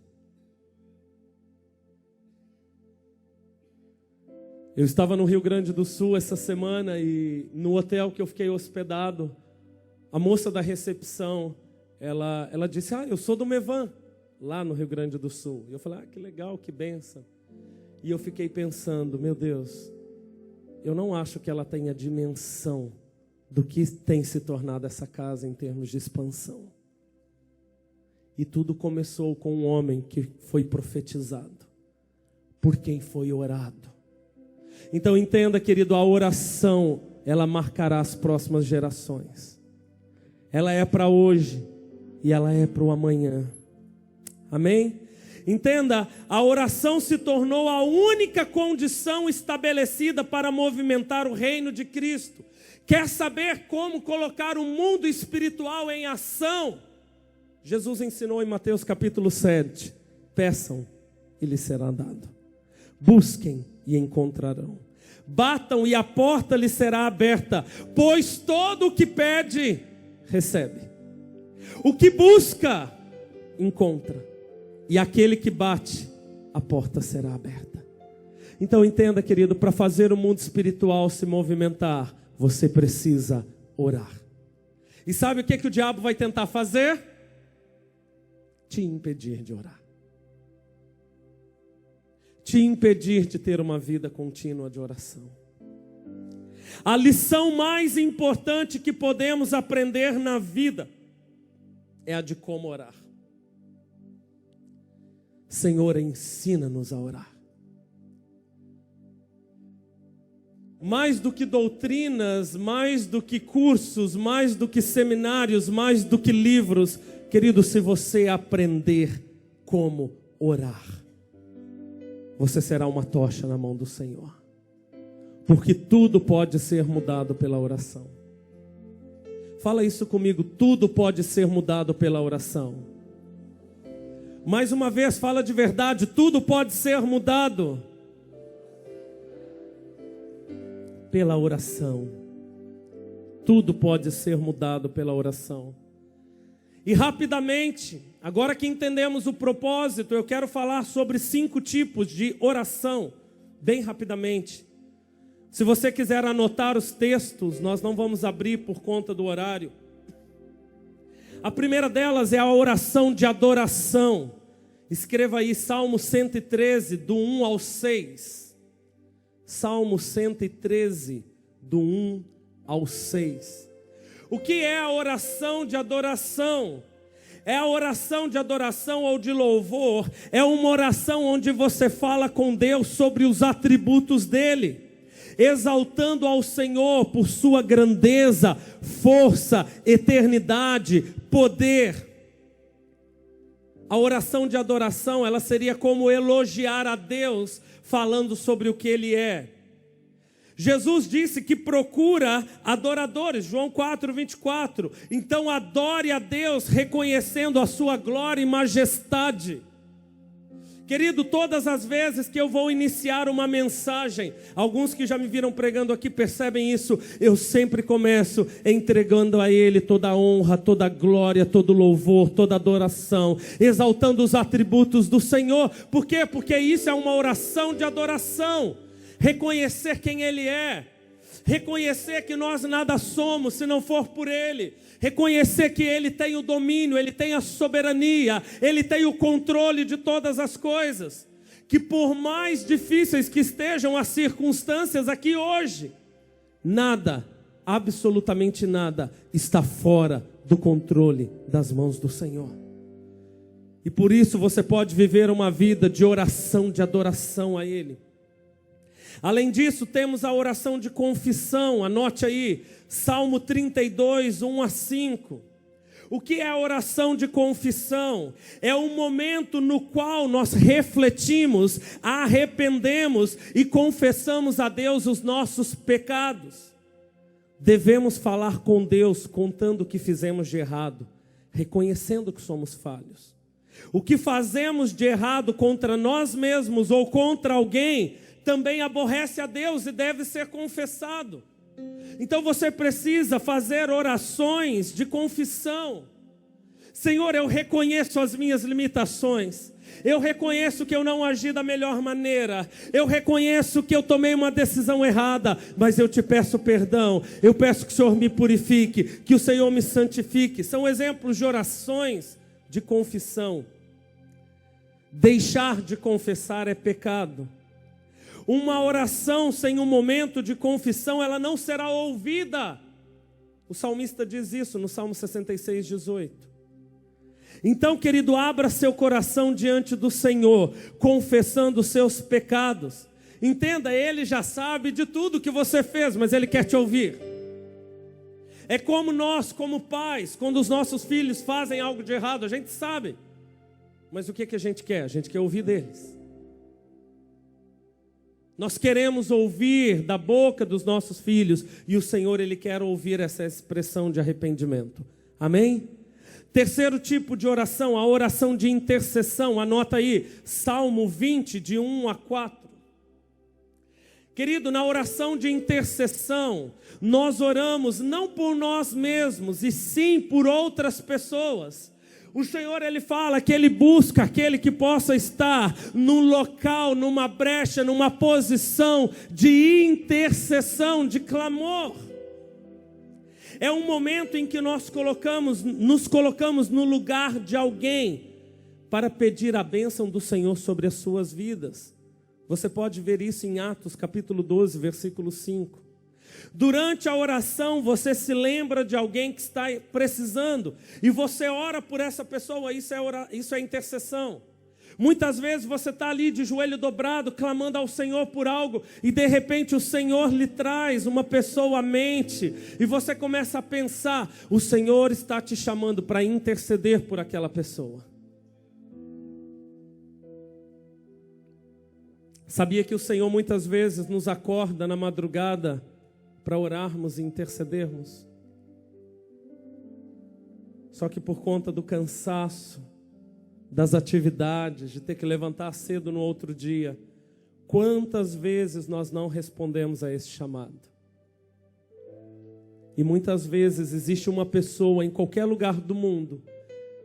Eu estava no Rio Grande do Sul essa semana e no hotel que eu fiquei hospedado, a moça da recepção, ela disse, eu sou do Mevan, lá no Rio Grande do Sul. E eu falei, que legal, que bênção. E eu fiquei pensando, meu Deus, eu não acho que ela tenha dimensão do que tem se tornado essa casa em termos de expansão. E tudo começou com um homem que foi profetizado, por quem foi orado. Então entenda, querido, a oração, ela marcará as próximas gerações. Ela é para hoje e ela é para o amanhã. Amém? Entenda, a oração se tornou a única condição estabelecida para movimentar o reino de Cristo. Quer saber como colocar o mundo espiritual em ação? Jesus ensinou em Mateus capítulo 7, peçam e lhes será dado. Busquem e encontrarão. Batam e a porta lhes será aberta, pois todo o que pede, recebe. O que busca, encontra. E aquele que bate, a porta será aberta. Então entenda, querido, para fazer o mundo espiritual se movimentar, você precisa orar. E sabe o que o diabo vai tentar fazer? Te impedir de orar. Te impedir de ter uma vida contínua de oração. A lição mais importante que podemos aprender na vida é a de como orar. Senhor, ensina-nos a orar. Mais do que doutrinas, mais do que cursos, mais do que seminários, mais do que livros, querido, se você aprender como orar, você será uma tocha na mão do Senhor. Porque tudo pode ser mudado pela oração. Fala isso comigo, tudo pode ser mudado pela oração. Mais uma vez, fala de verdade, tudo pode ser mudado pela oração. Tudo pode ser mudado pela oração. E rapidamente, agora que entendemos o propósito, eu quero falar sobre 5 tipos de oração, bem rapidamente. Se você quiser anotar os textos, nós não vamos abrir por conta do horário. A primeira delas é a oração de adoração. Escreva aí Salmo 113, do 1 ao 6. Salmo 113, do 1 ao 6. O que é a oração de adoração? É a oração de adoração ou de louvor. É uma oração onde você fala com Deus sobre os atributos dele. exaltando ao Senhor por sua grandeza, força, eternidade, poder. A oração de adoração, ela seria como elogiar a Deus, falando sobre o que Ele é. Jesus disse que procura adoradores, João 4:24. Então adore a Deus, reconhecendo a sua glória e majestade. Querido, todas as vezes que eu vou iniciar uma mensagem, alguns que já me viram pregando aqui percebem isso, eu sempre começo entregando a Ele toda a honra, toda a glória, todo o louvor, toda a adoração, exaltando os atributos do Senhor. Por quê? Porque isso é uma oração de adoração. Reconhecer quem Ele é, reconhecer que nós nada somos se não for por Ele, reconhecer que Ele tem o domínio, Ele tem a soberania, Ele tem o controle de todas as coisas, que por mais difíceis que estejam as circunstâncias aqui hoje, nada, absolutamente nada, está fora do controle das mãos do Senhor. E por isso você pode viver uma vida de oração, de adoração a Ele. Além disso, temos a oração de confissão, anote aí, Salmo 32, 1-5. O que é a oração de confissão? É um momento no qual nós refletimos, arrependemos e confessamos a Deus os nossos pecados. Devemos falar com Deus contando o que fizemos de errado, reconhecendo que somos falhos. O que fazemos de errado contra nós mesmos ou contra alguém também aborrece a Deus e deve ser confessado. Então você precisa fazer orações de confissão. Senhor, eu reconheço as minhas limitações. Eu reconheço que eu não agi da melhor maneira. Eu reconheço que eu tomei uma decisão errada. Mas eu te peço perdão. Eu peço que o Senhor me purifique, que o Senhor me santifique. São exemplos de orações de confissão. Deixar de confessar é pecado. Uma oração sem um momento de confissão, ela não será ouvida. O salmista diz isso no Salmo 66, 18. Então, querido, abra seu coração diante do Senhor, confessando os seus pecados. Entenda, Ele já sabe de tudo que você fez, mas Ele quer te ouvir. É como nós, como pais, quando os nossos filhos fazem algo de errado, a gente sabe. Mas o que a gente quer? A gente quer ouvir deles. Nós queremos ouvir da boca dos nossos filhos, e o Senhor, Ele quer ouvir essa expressão de arrependimento. Amém? Terceiro tipo de oração, a oração de intercessão. Anota aí, Salmo 20, de 1-4. Querido, na oração de intercessão, nós oramos não por nós mesmos, e sim por outras pessoas. O Senhor, Ele fala que Ele busca aquele que possa estar num local, numa brecha, numa posição de intercessão, de clamor. É um momento em que nos colocamos no lugar de alguém para pedir a bênção do Senhor sobre as suas vidas. Você pode ver isso em Atos capítulo 12, versículo 5. Durante a oração, você se lembra de alguém que está precisando e você ora por essa pessoa, isso é intercessão. Muitas vezes você está ali de joelho dobrado, clamando ao Senhor por algo, e de repente o Senhor lhe traz uma pessoa à mente, e você começa a pensar, o Senhor está te chamando para interceder por aquela pessoa. Sabia que o Senhor muitas vezes nos acorda na madrugada para orarmos e intercedermos? Só que por conta do cansaço, das atividades, de ter que levantar cedo no outro dia, quantas vezes nós não respondemos a esse chamado? E muitas vezes existe uma pessoa em qualquer lugar do mundo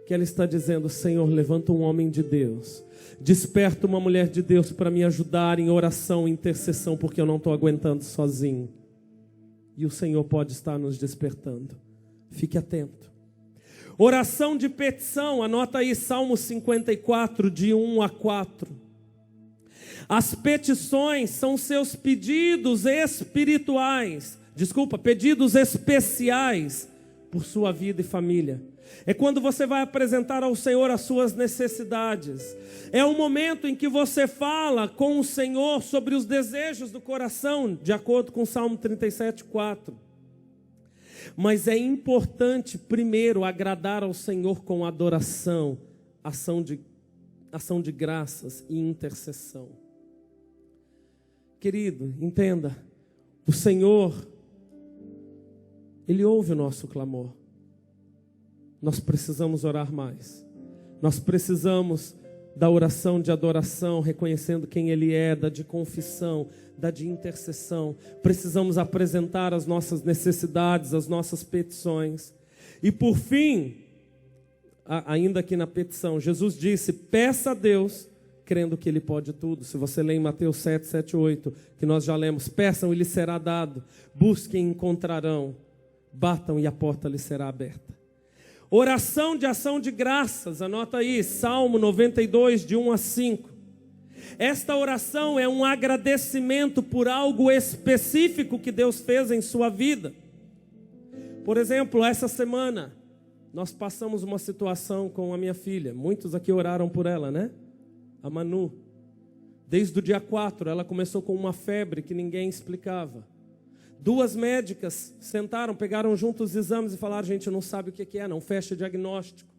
que ela está dizendo, Senhor, levanta um homem de Deus, desperta uma mulher de Deus para me ajudar em oração e intercessão, porque eu não estou aguentando sozinho. E o Senhor pode estar nos despertando. Fique atento. Oração de petição, anota aí Salmo 54, de 1-4. As petições são seus pedidos especiais por sua vida e família. É quando você vai apresentar ao Senhor as suas necessidades. É o momento em que você fala com o Senhor sobre os desejos do coração, de acordo com o Salmo 37:4. Mas é importante primeiro agradar ao Senhor com adoração, ação de graças e intercessão. Querido, entenda, o Senhor, Ele ouve o nosso clamor. Nós precisamos orar mais. Nós precisamos da oração de adoração, reconhecendo quem Ele é, da de confissão, da de intercessão. Precisamos apresentar as nossas necessidades, as nossas petições. E por fim, ainda aqui na petição, Jesus disse: peça a Deus, crendo que Ele pode tudo. Se você lê em Mateus 7, 7, 8, que nós já lemos: peçam e lhes será dado, busquem e encontrarão, batam e a porta lhes será aberta. Oração de ação de graças, anota aí, Salmo 92, de 1 a 5. Esta oração é um agradecimento por algo específico que Deus fez em sua vida. Por exemplo, essa semana, nós passamos uma situação com a minha filha. Muitos aqui oraram por ela, né? A Manu. Desde o dia 4, ela começou com uma febre que ninguém explicava. 2 médicas sentaram, pegaram juntos os exames e falaram: gente, não sabe o que é, não fecha diagnóstico.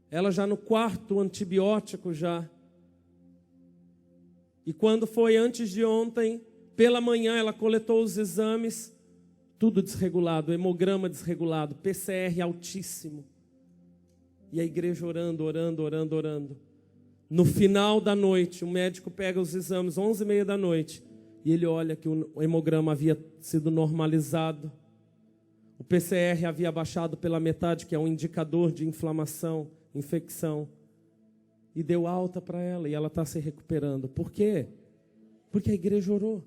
Ela já no 4º antibiótico já. E quando foi antes de ontem, pela manhã ela coletou os exames, tudo desregulado, hemograma desregulado, PCR altíssimo. E a igreja orando. No final da noite, o médico pega os exames, 11h30 da noite, e ele olha que o hemograma havia sido normalizado. O PCR havia baixado pela metade, que é um indicador de inflamação, infecção. E deu alta para ela, e ela está se recuperando. Por quê? Porque a igreja orou.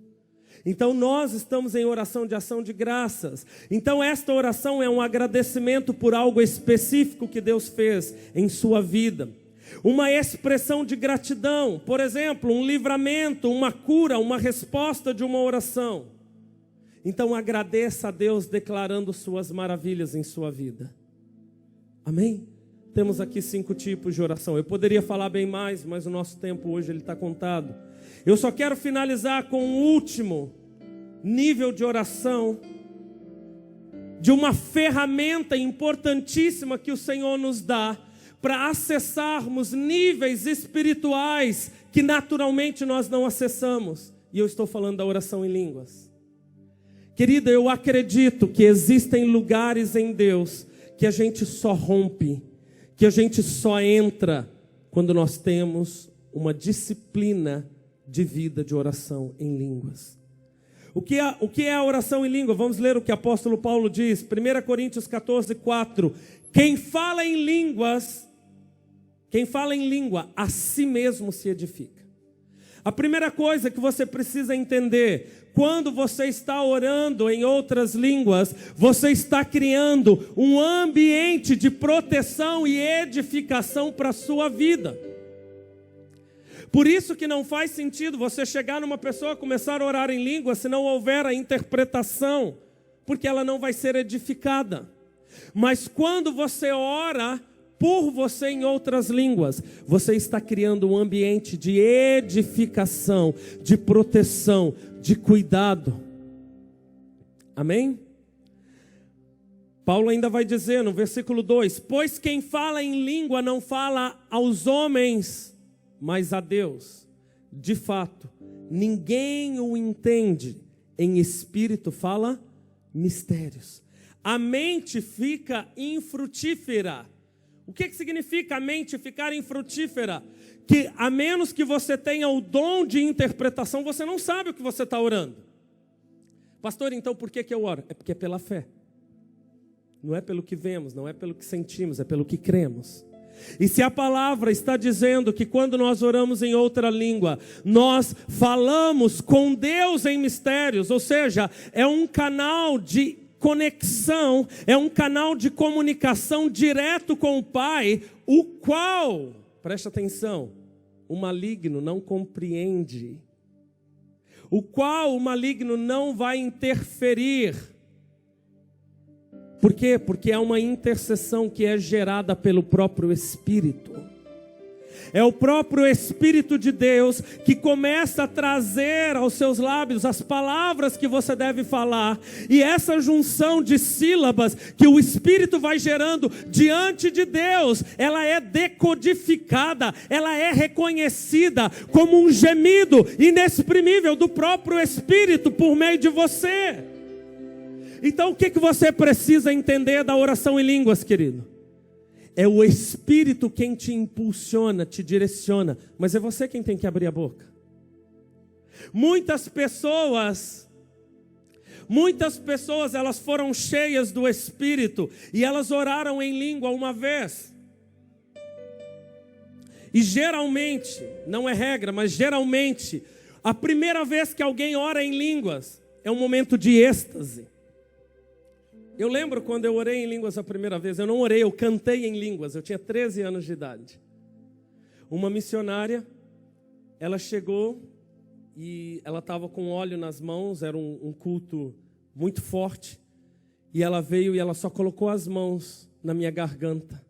Então nós estamos em oração de ação de graças. Então esta oração é um agradecimento por algo específico que Deus fez em sua vida. Uma expressão de gratidão, por exemplo, um livramento, uma cura, uma resposta de uma oração. Então agradeça a Deus declarando suas maravilhas em sua vida. Amém? Temos aqui 5 tipos de oração. Eu poderia falar bem mais, mas o nosso tempo hoje ele está contado. Eu só quero finalizar com um último nível de oração, de uma ferramenta importantíssima que o Senhor nos dá para acessarmos níveis espirituais que naturalmente nós não acessamos. E eu estou falando da oração em línguas. Querida, eu acredito que existem lugares em Deus que a gente só rompe, que a gente só entra quando nós temos uma disciplina de vida de oração em línguas. O que é a oração em língua? Vamos ler o que o apóstolo Paulo diz, 1 Coríntios 14, 4. Quem fala em língua, a si mesmo se edifica. A primeira coisa que você precisa entender: quando você está orando em outras línguas, você está criando um ambiente de proteção e edificação para a sua vida. Por isso que não faz sentido você chegar numa pessoa e começar a orar em língua se não houver a interpretação, porque ela não vai ser edificada. Mas quando você ora por você em outras línguas, você está criando um ambiente de edificação, de proteção, de cuidado. Amém? Paulo ainda vai dizer no versículo 2: pois quem fala em língua não fala aos homens, mas a Deus. De fato, ninguém o entende. Em espírito fala mistérios. A mente fica infrutífera. O que significa a mente ficar infrutífera? Que a menos que você tenha o dom de interpretação, você não sabe o que você está orando. Pastor, então por que eu oro? É porque é pela fé. Não é pelo que vemos, não é pelo que sentimos, é pelo que cremos. E se a palavra está dizendo que quando nós oramos em outra língua, nós falamos com Deus em mistérios, ou seja, é um canal de conexão, é um canal de comunicação direto com o Pai, o qual, preste atenção, o maligno não compreende, o qual o maligno não vai interferir, Por quê? Porque é uma intercessão que é gerada pelo próprio Espírito. É o próprio Espírito de Deus que começa a trazer aos seus lábios as palavras que você deve falar. E essa junção de sílabas que o Espírito vai gerando diante de Deus, ela é decodificada, ela é reconhecida como um gemido inexprimível do próprio Espírito por meio de você. Então o que você precisa entender da oração em línguas, querido? É o Espírito quem te impulsiona, te direciona, mas é você quem tem que abrir a boca. Muitas pessoas elas foram cheias do Espírito e elas oraram em língua uma vez. E geralmente, não é regra, mas geralmente, a primeira vez que alguém ora em línguas é um momento de êxtase. Eu lembro quando eu orei em línguas a primeira vez, eu não orei, eu cantei em línguas, eu tinha 13 anos de idade. Uma missionária, ela chegou e ela estava com óleo nas mãos, era um culto muito forte. E ela veio e ela só colocou as mãos na minha garganta.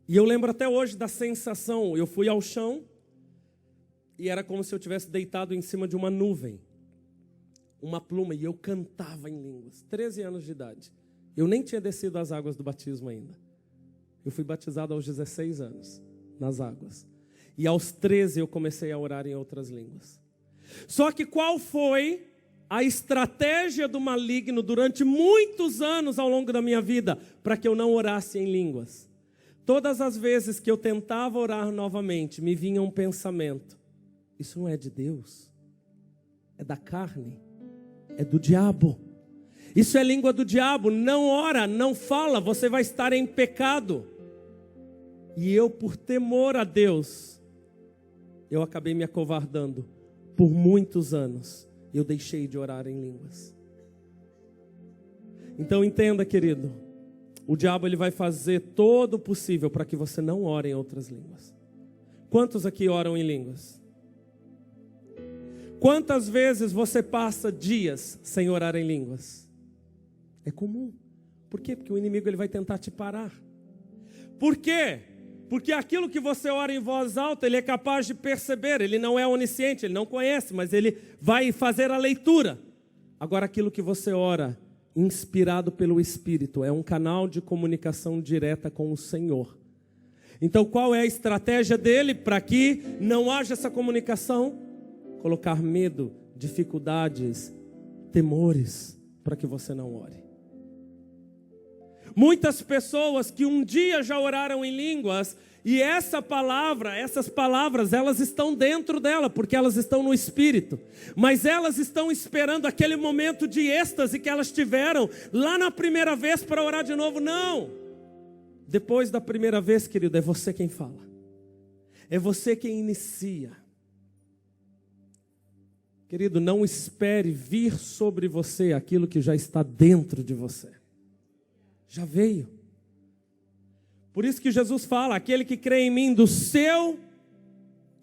E eu lembro até hoje da sensação, eu fui ao chão e era como se eu tivesse deitado em cima de uma nuvem. Uma pluma, e eu cantava em línguas, 13 anos de idade. Eu nem tinha descido as águas do batismo ainda. Eu fui batizado aos 16 anos, nas águas. E aos 13 eu comecei a orar em outras línguas. Só que qual foi a estratégia do maligno durante muitos anos ao longo da minha vida para que eu não orasse em línguas? Todas as vezes que eu tentava orar novamente, me vinha um pensamento: isso não é de Deus, é da carne. É do diabo. Isso é língua do diabo. Não ora, não fala, você vai estar em pecado. E eu, por temor a Deus, eu acabei me acovardando. Por muitos anos, eu deixei de orar em línguas. Então entenda, querido, o diabo ele vai fazer todo o possível para que você não ore em outras línguas. Quantos aqui oram em línguas? Quantas vezes você passa dias sem orar em línguas? É comum. Por quê? Porque o inimigo ele vai tentar te parar. Por quê? Porque aquilo que você ora em voz alta, ele é capaz de perceber. Ele não é onisciente, ele não conhece, mas ele vai fazer a leitura. Agora, aquilo que você ora, inspirado pelo Espírito, é um canal de comunicação direta com o Senhor. Então, qual é a estratégia dele para que não haja essa comunicação? Colocar medo, dificuldades, temores, para que você não ore. Muitas pessoas que um dia já oraram em línguas, e essas palavras, elas estão dentro dela, porque elas estão no Espírito. Mas elas estão esperando aquele momento de êxtase que elas tiveram lá na primeira vez para orar de novo. Não! Depois da primeira vez, querido, é você quem fala. É você quem inicia. Querido, não espere vir sobre você aquilo que já está dentro de você. Já veio. Por isso que Jesus fala: aquele que crê em mim, do seu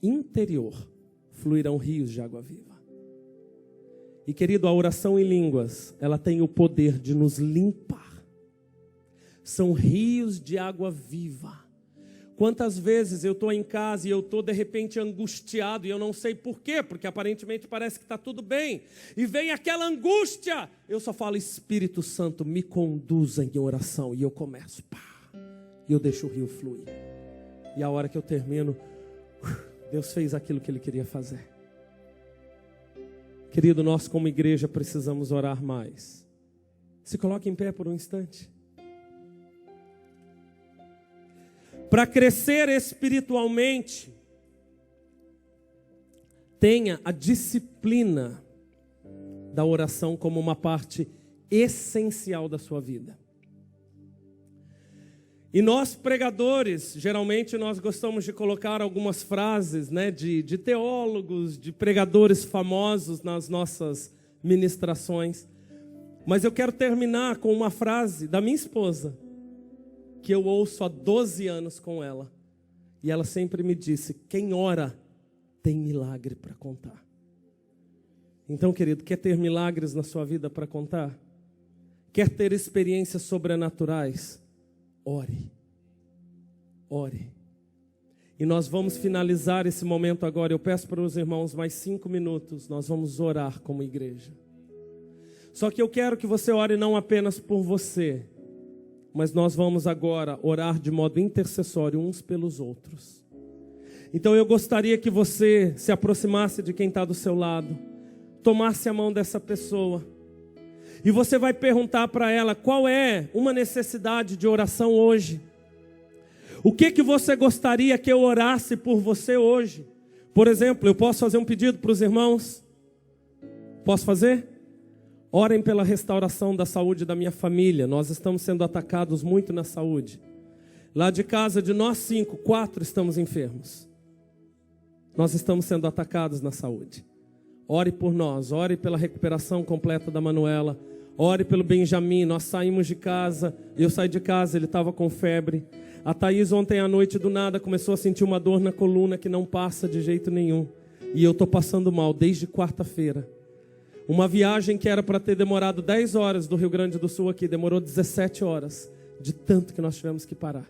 interior fluirão rios de água viva. E querido, a oração em línguas, ela tem o poder de nos limpar. São rios de água viva. Quantas vezes eu estou em casa e eu estou de repente angustiado e eu não sei por quê, porque aparentemente parece que está tudo bem. E vem aquela angústia, eu só falo: Espírito Santo, me conduza em oração. E eu começo, e eu deixo o rio fluir. E a hora que eu termino, Deus fez aquilo que Ele queria fazer. Querido, nós como igreja precisamos orar mais. Se coloque em pé por um instante. Para crescer espiritualmente, tenha a disciplina da oração como uma parte essencial da sua vida. E nós pregadores, geralmente nós gostamos de colocar algumas frases, de teólogos, de pregadores famosos nas nossas ministrações. Mas eu quero terminar com uma frase da minha esposa, que eu ouço há 12 anos com ela. E ela sempre me disse: quem ora tem milagre para contar. Então, querido, quer ter milagres na sua vida para contar? quer ter experiências sobrenaturais, ore. Ore. E nós vamos finalizar esse momento agora. Eu peço para os irmãos mais 5 minutos. Nós vamos orar como igreja. Só que eu quero que você ore não apenas por você, mas nós vamos agora orar de modo intercessório uns pelos outros. Então eu gostaria que você se aproximasse de quem está do seu lado, tomasse a mão dessa pessoa, e você vai perguntar para ela qual é uma necessidade de oração hoje. O que você gostaria que eu orasse por você hoje? Por exemplo, eu posso fazer um pedido para os irmãos? Posso fazer? Orem pela restauração da saúde da minha família. Nós estamos sendo atacados muito na saúde. Lá de casa, de nós 5, 4 estamos enfermos. Nós estamos sendo atacados na saúde. Ore por nós, ore pela recuperação completa da Manuela. Ore pelo Benjamin. Nós saímos de casa, eu saí de casa, ele estava com febre. A Thaís ontem à noite do nada começou a sentir uma dor na coluna que não passa de jeito nenhum. E eu estou passando mal desde quarta-feira. Uma viagem que era para ter demorado 10 horas do Rio Grande do Sul aqui, demorou 17 horas, de tanto que nós tivemos que parar.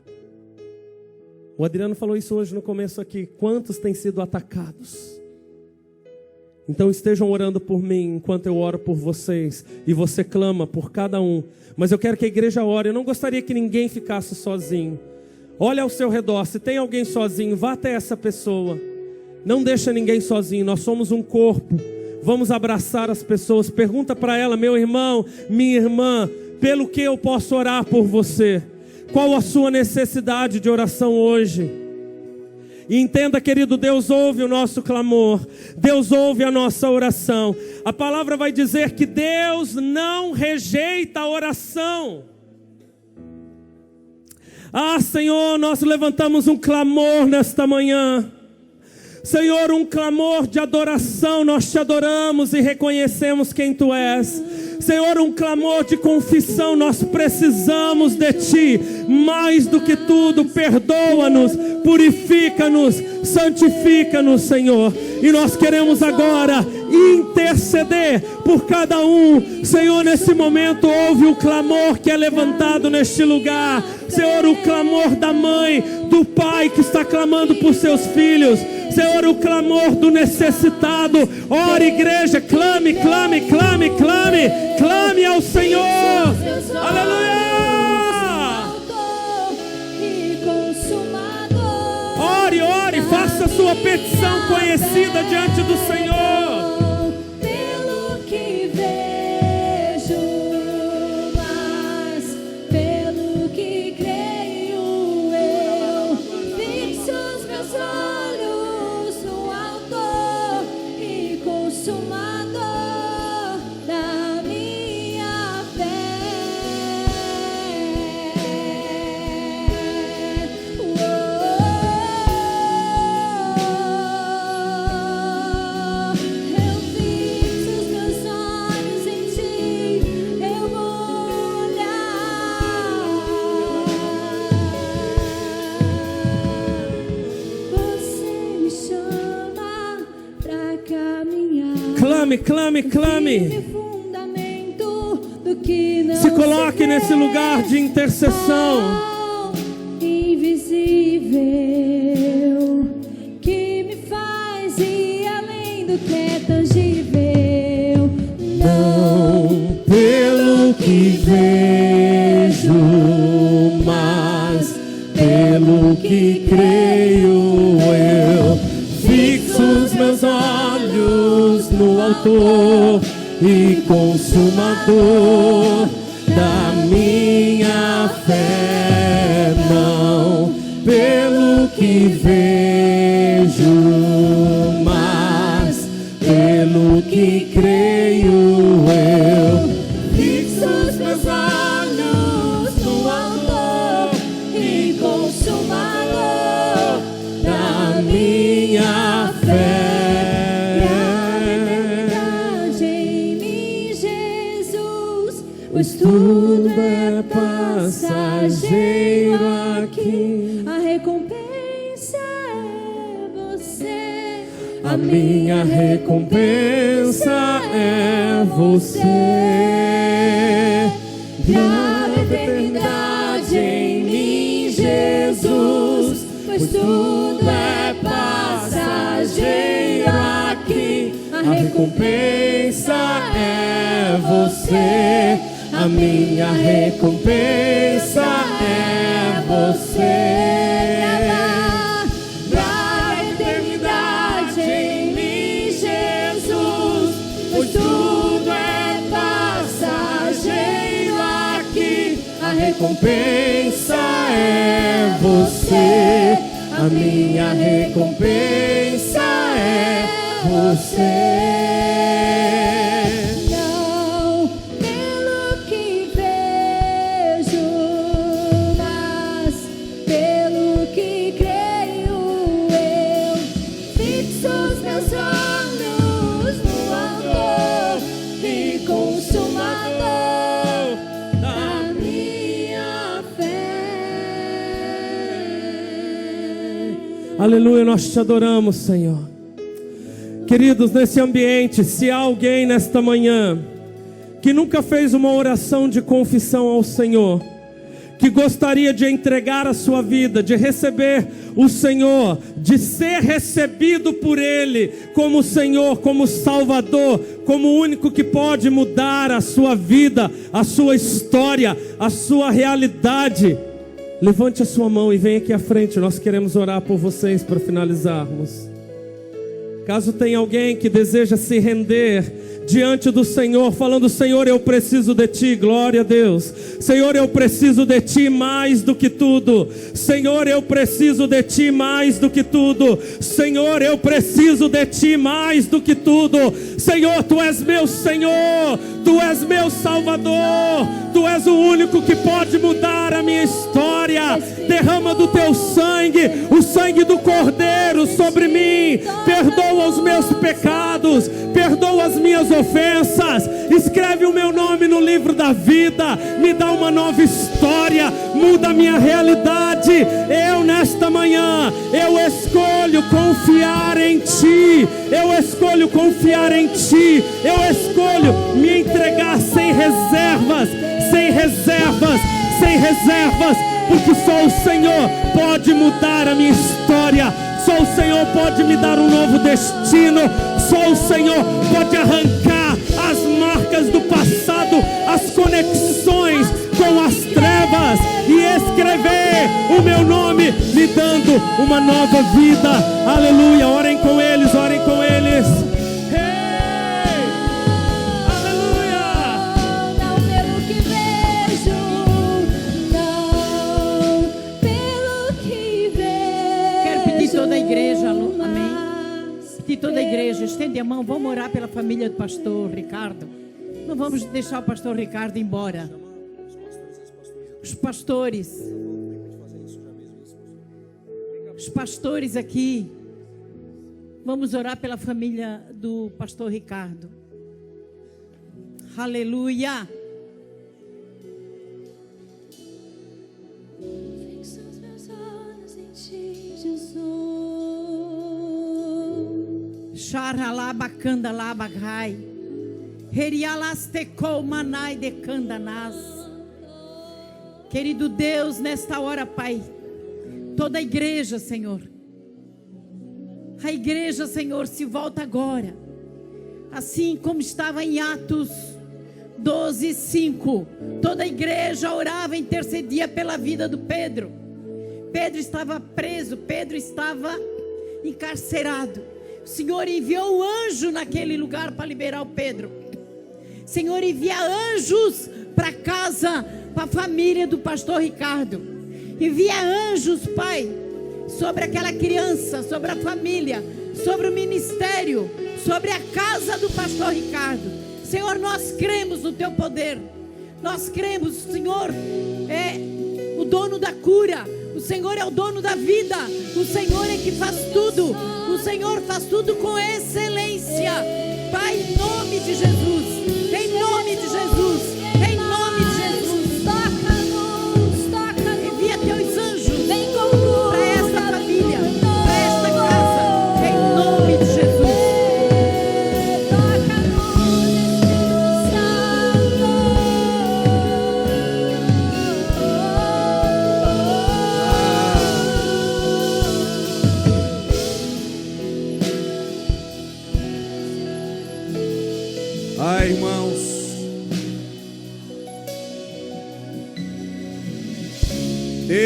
O Adriano falou isso hoje no começo aqui. Quantos têm sido atacados? Então estejam orando por mim, enquanto eu oro por vocês, e você clama por cada um. Mas eu quero que a igreja ore. Eu não gostaria que ninguém ficasse sozinho. Olha ao seu redor, se tem alguém sozinho, vá até essa pessoa. Não deixa ninguém sozinho, nós somos um corpo. Vamos abraçar as pessoas. Pergunta para ela: meu irmão, minha irmã, pelo que eu posso orar por você? Qual a sua necessidade de oração hoje? E entenda, querido, Deus ouve o nosso clamor. Deus ouve a nossa oração. A palavra vai dizer que Deus não rejeita a oração. Ah, Senhor, nós levantamos um clamor nesta manhã. Senhor, um clamor de adoração, nós te adoramos e reconhecemos quem tu és. Senhor, um clamor de confissão, nós precisamos de ti, mais do que tudo. Perdoa-nos, purifica-nos, santifica-nos, Senhor. E nós queremos agora interceder por cada um. Senhor, nesse momento ouve o clamor que é levantado neste lugar. Senhor, o clamor da mãe, do pai que está clamando por seus filhos. Senhor, o clamor do necessitado. Ore, igreja, clame, clame, clame, clame. Clame ao Senhor. Aleluia. Ore, ore, faça a sua petição conhecida diante do Senhor. Pelo que vejo, mas pelo que creio, eu fixo os meus olhos no Autor e Consumador da minha fé. Eu fixo os meus olhos em ti, eu vou olhar. Você me chama pra caminhar. Clame, clame, clame. Fundamento do que não Se coloque nesse lugar de intercessão. Invisível que me faz ir além do que é tangível. Não pelo que vejo, mas pelo que creio. Eu fixo os meus olhos no Autor e Consumador da minha fé. Não pelo que vejo, mas pelo que creio. Eu fixo os meus olhos no Autor e Consumador da minha fé. Pois tudo é passageiro aqui. A recompensa é você. A minha recompensa é você. pra eternidade em mim, Jesus, pois tudo é passageiro aqui. A recompensa é você, a minha recompensa é você. Pra eternidade em mim, Jesus, pois tudo é passageiro aqui. A recompensa é você, a minha recompensa é você. Não pelo que vejo, mas pelo que creio eu. Fixo os meus olhos no autor e consumador da minha fé. Aleluia, nós te adoramos, Senhor. Queridos, nesse ambiente, se há alguém nesta manhã que nunca fez uma oração de confissão ao Senhor, que gostaria de entregar a sua vida, de receber o Senhor, de ser recebido por Ele como Senhor, como Salvador, como o único que pode mudar a sua vida, a sua história, a sua realidade, levante a sua mão e venha aqui à frente. Nós queremos orar por vocês para finalizarmos. Caso tenha alguém que deseja se render diante do Senhor, falando: Senhor, eu preciso de Ti, glória a Deus. Senhor, eu preciso de Ti mais do que tudo. Senhor, eu preciso de Ti mais do que tudo. Senhor, eu preciso de Ti mais do que tudo. Senhor, Tu és meu Senhor, Tu és meu Salvador, Tu és o único que pode mudar a minha história. Derrama do Teu sangue, o sangue do Cordeiro sobre mim. Perdoa os meus pecados, perdoa as minhas ofensas, escreve o meu nome no livro da vida, me dá uma nova história, muda a minha realidade. Eu nesta manhã, eu escolho confiar em Ti, eu escolho confiar em Ti, eu escolho me entregar sem reservas, sem reservas, sem reservas, porque só o Senhor pode mudar a minha história. Só o Senhor pode me dar um novo destino. Só o Senhor pode arrancar as marcas do passado, as conexões com as trevas e escrever o meu nome, me dando uma nova vida. Aleluia, orem com eles, orem com eles. Toda a igreja, estende a mão, vamos orar pela família do pastor Ricardo. Não vamos deixar o pastor Ricardo embora. Os pastores aqui, vamos orar pela família do pastor Ricardo. Aleluia. Fixo os meus olhos em Ti, Jesus. Charalabacanda labagai, Herialastecou manai de candanás. Querido Deus, nesta hora, Pai, toda a igreja, Senhor, a igreja, Senhor, se volta agora, assim como estava em Atos 12:5. Toda a igreja orava e intercedia pela vida do Pedro. Pedro estava preso, Pedro estava encarcerado. O Senhor enviou o anjo naquele lugar para liberar o Pedro. Senhor, envia anjos para casa, para a família do pastor Ricardo. Envia anjos, Pai, sobre aquela criança, sobre a família, sobre o ministério, sobre a casa do pastor Ricardo. Senhor, nós cremos no Teu poder. Nós cremos, o Senhor é o dono da cura. O Senhor é o dono da vida. O Senhor é que faz tudo. O Senhor faz tudo com excelência. Pai, em nome de Jesus. Em nome de Jesus. Em nome de Jesus. Toca-nos, toca-nos. Envia Teus anjos Vem com luz para esta na família, vida. para esta casa. Em nome de Jesus. Toca-nos, Espírito Santo.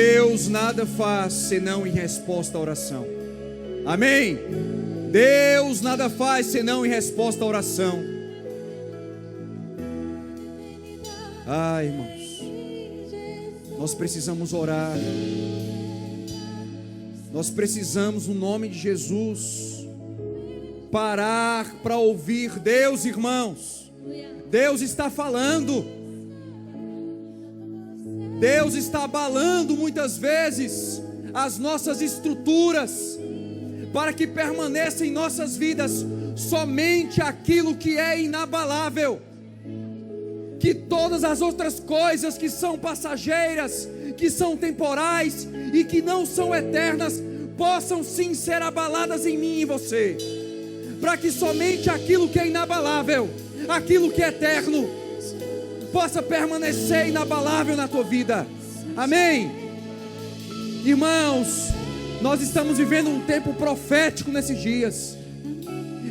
Deus nada faz senão em resposta à oração. Amém? Deus nada faz senão em resposta à oração. Ah, irmãos, nós precisamos orar. Nós precisamos, no nome de Jesus, parar para ouvir Deus, irmãos. Deus está falando. Deus está abalando muitas vezes as nossas estruturas, para que permaneça em nossas vidas somente aquilo que é inabalável. Que todas as outras coisas que são passageiras, que são temporais e que não são eternas, possam sim ser abaladas em mim e em você, para que somente aquilo que é inabalável, aquilo que é eterno, possa permanecer inabalável na tua vida. Amém? Irmãos, nós estamos vivendo um tempo profético nesses dias.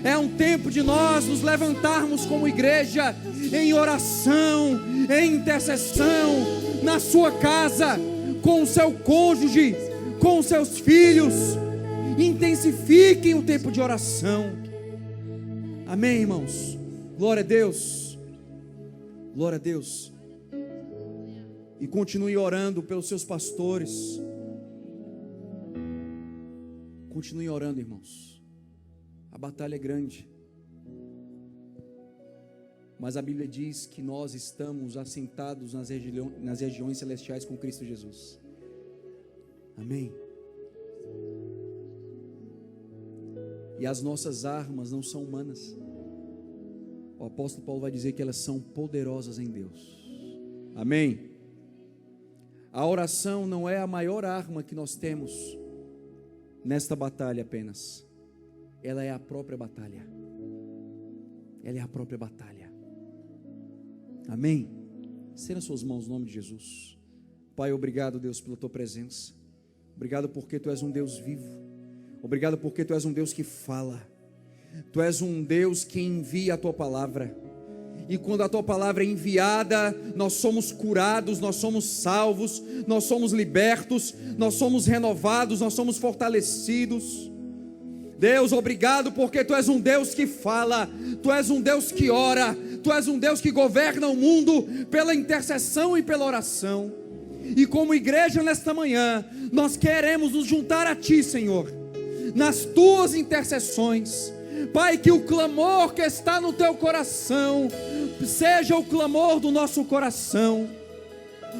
É um tempo de nós nos levantarmos como igreja em oração, em intercessão, na sua casa, com o seu cônjuge, com os seus filhos. Intensifiquem o tempo de oração. Amém, irmãos? Glória a Deus. Glória a Deus. E continue orando pelos seus pastores. Continue orando, irmãos. A batalha é grande, mas a Bíblia diz que nós estamos assentados nas regiões celestiais com Cristo Jesus. Amém? E as nossas armas não são humanas. O apóstolo Paulo vai dizer que elas são poderosas em Deus. Amém? A oração não é a maior arma que nós temos nesta batalha apenas. Ela é a própria batalha. Ela é a própria batalha. Amém? Estenda suas mãos no nome de Jesus. Pai, obrigado, Deus, pela tua presença. Obrigado porque tu és um Deus vivo. Obrigado porque tu és um Deus que fala. Tu és um Deus que envia a tua palavra. E quando a tua palavra é enviada, nós somos curados, nós somos salvos, nós somos libertos, nós somos renovados, nós somos fortalecidos. Deus, obrigado porque tu és um Deus que fala, tu és um Deus que ora, tu és um Deus que governa o mundo pela intercessão e pela oração. E como igreja nesta manhã, nós queremos nos juntar a ti, Senhor, nas tuas intercessões. Pai, que o clamor que está no teu coração seja o clamor do nosso coração.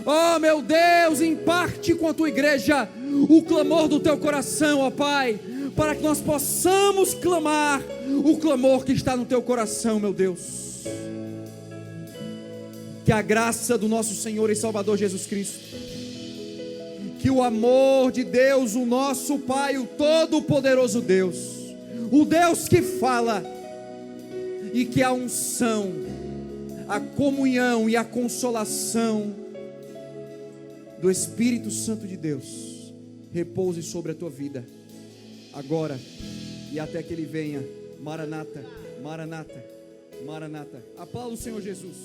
Oh meu Deus, imparte com a tua igreja o clamor do teu coração, ó Pai, para que nós possamos clamar o clamor que está no teu coração, meu Deus. Que a graça do nosso Senhor e Salvador Jesus Cristo, que o amor de Deus, o nosso Pai, o Todo-Poderoso Deus, o Deus que fala, e que a unção, a comunhão e a consolação do Espírito Santo de Deus repouse sobre a tua vida, agora e até que Ele venha. Maranata, Maranata, Maranata. Aplauda o Senhor Jesus.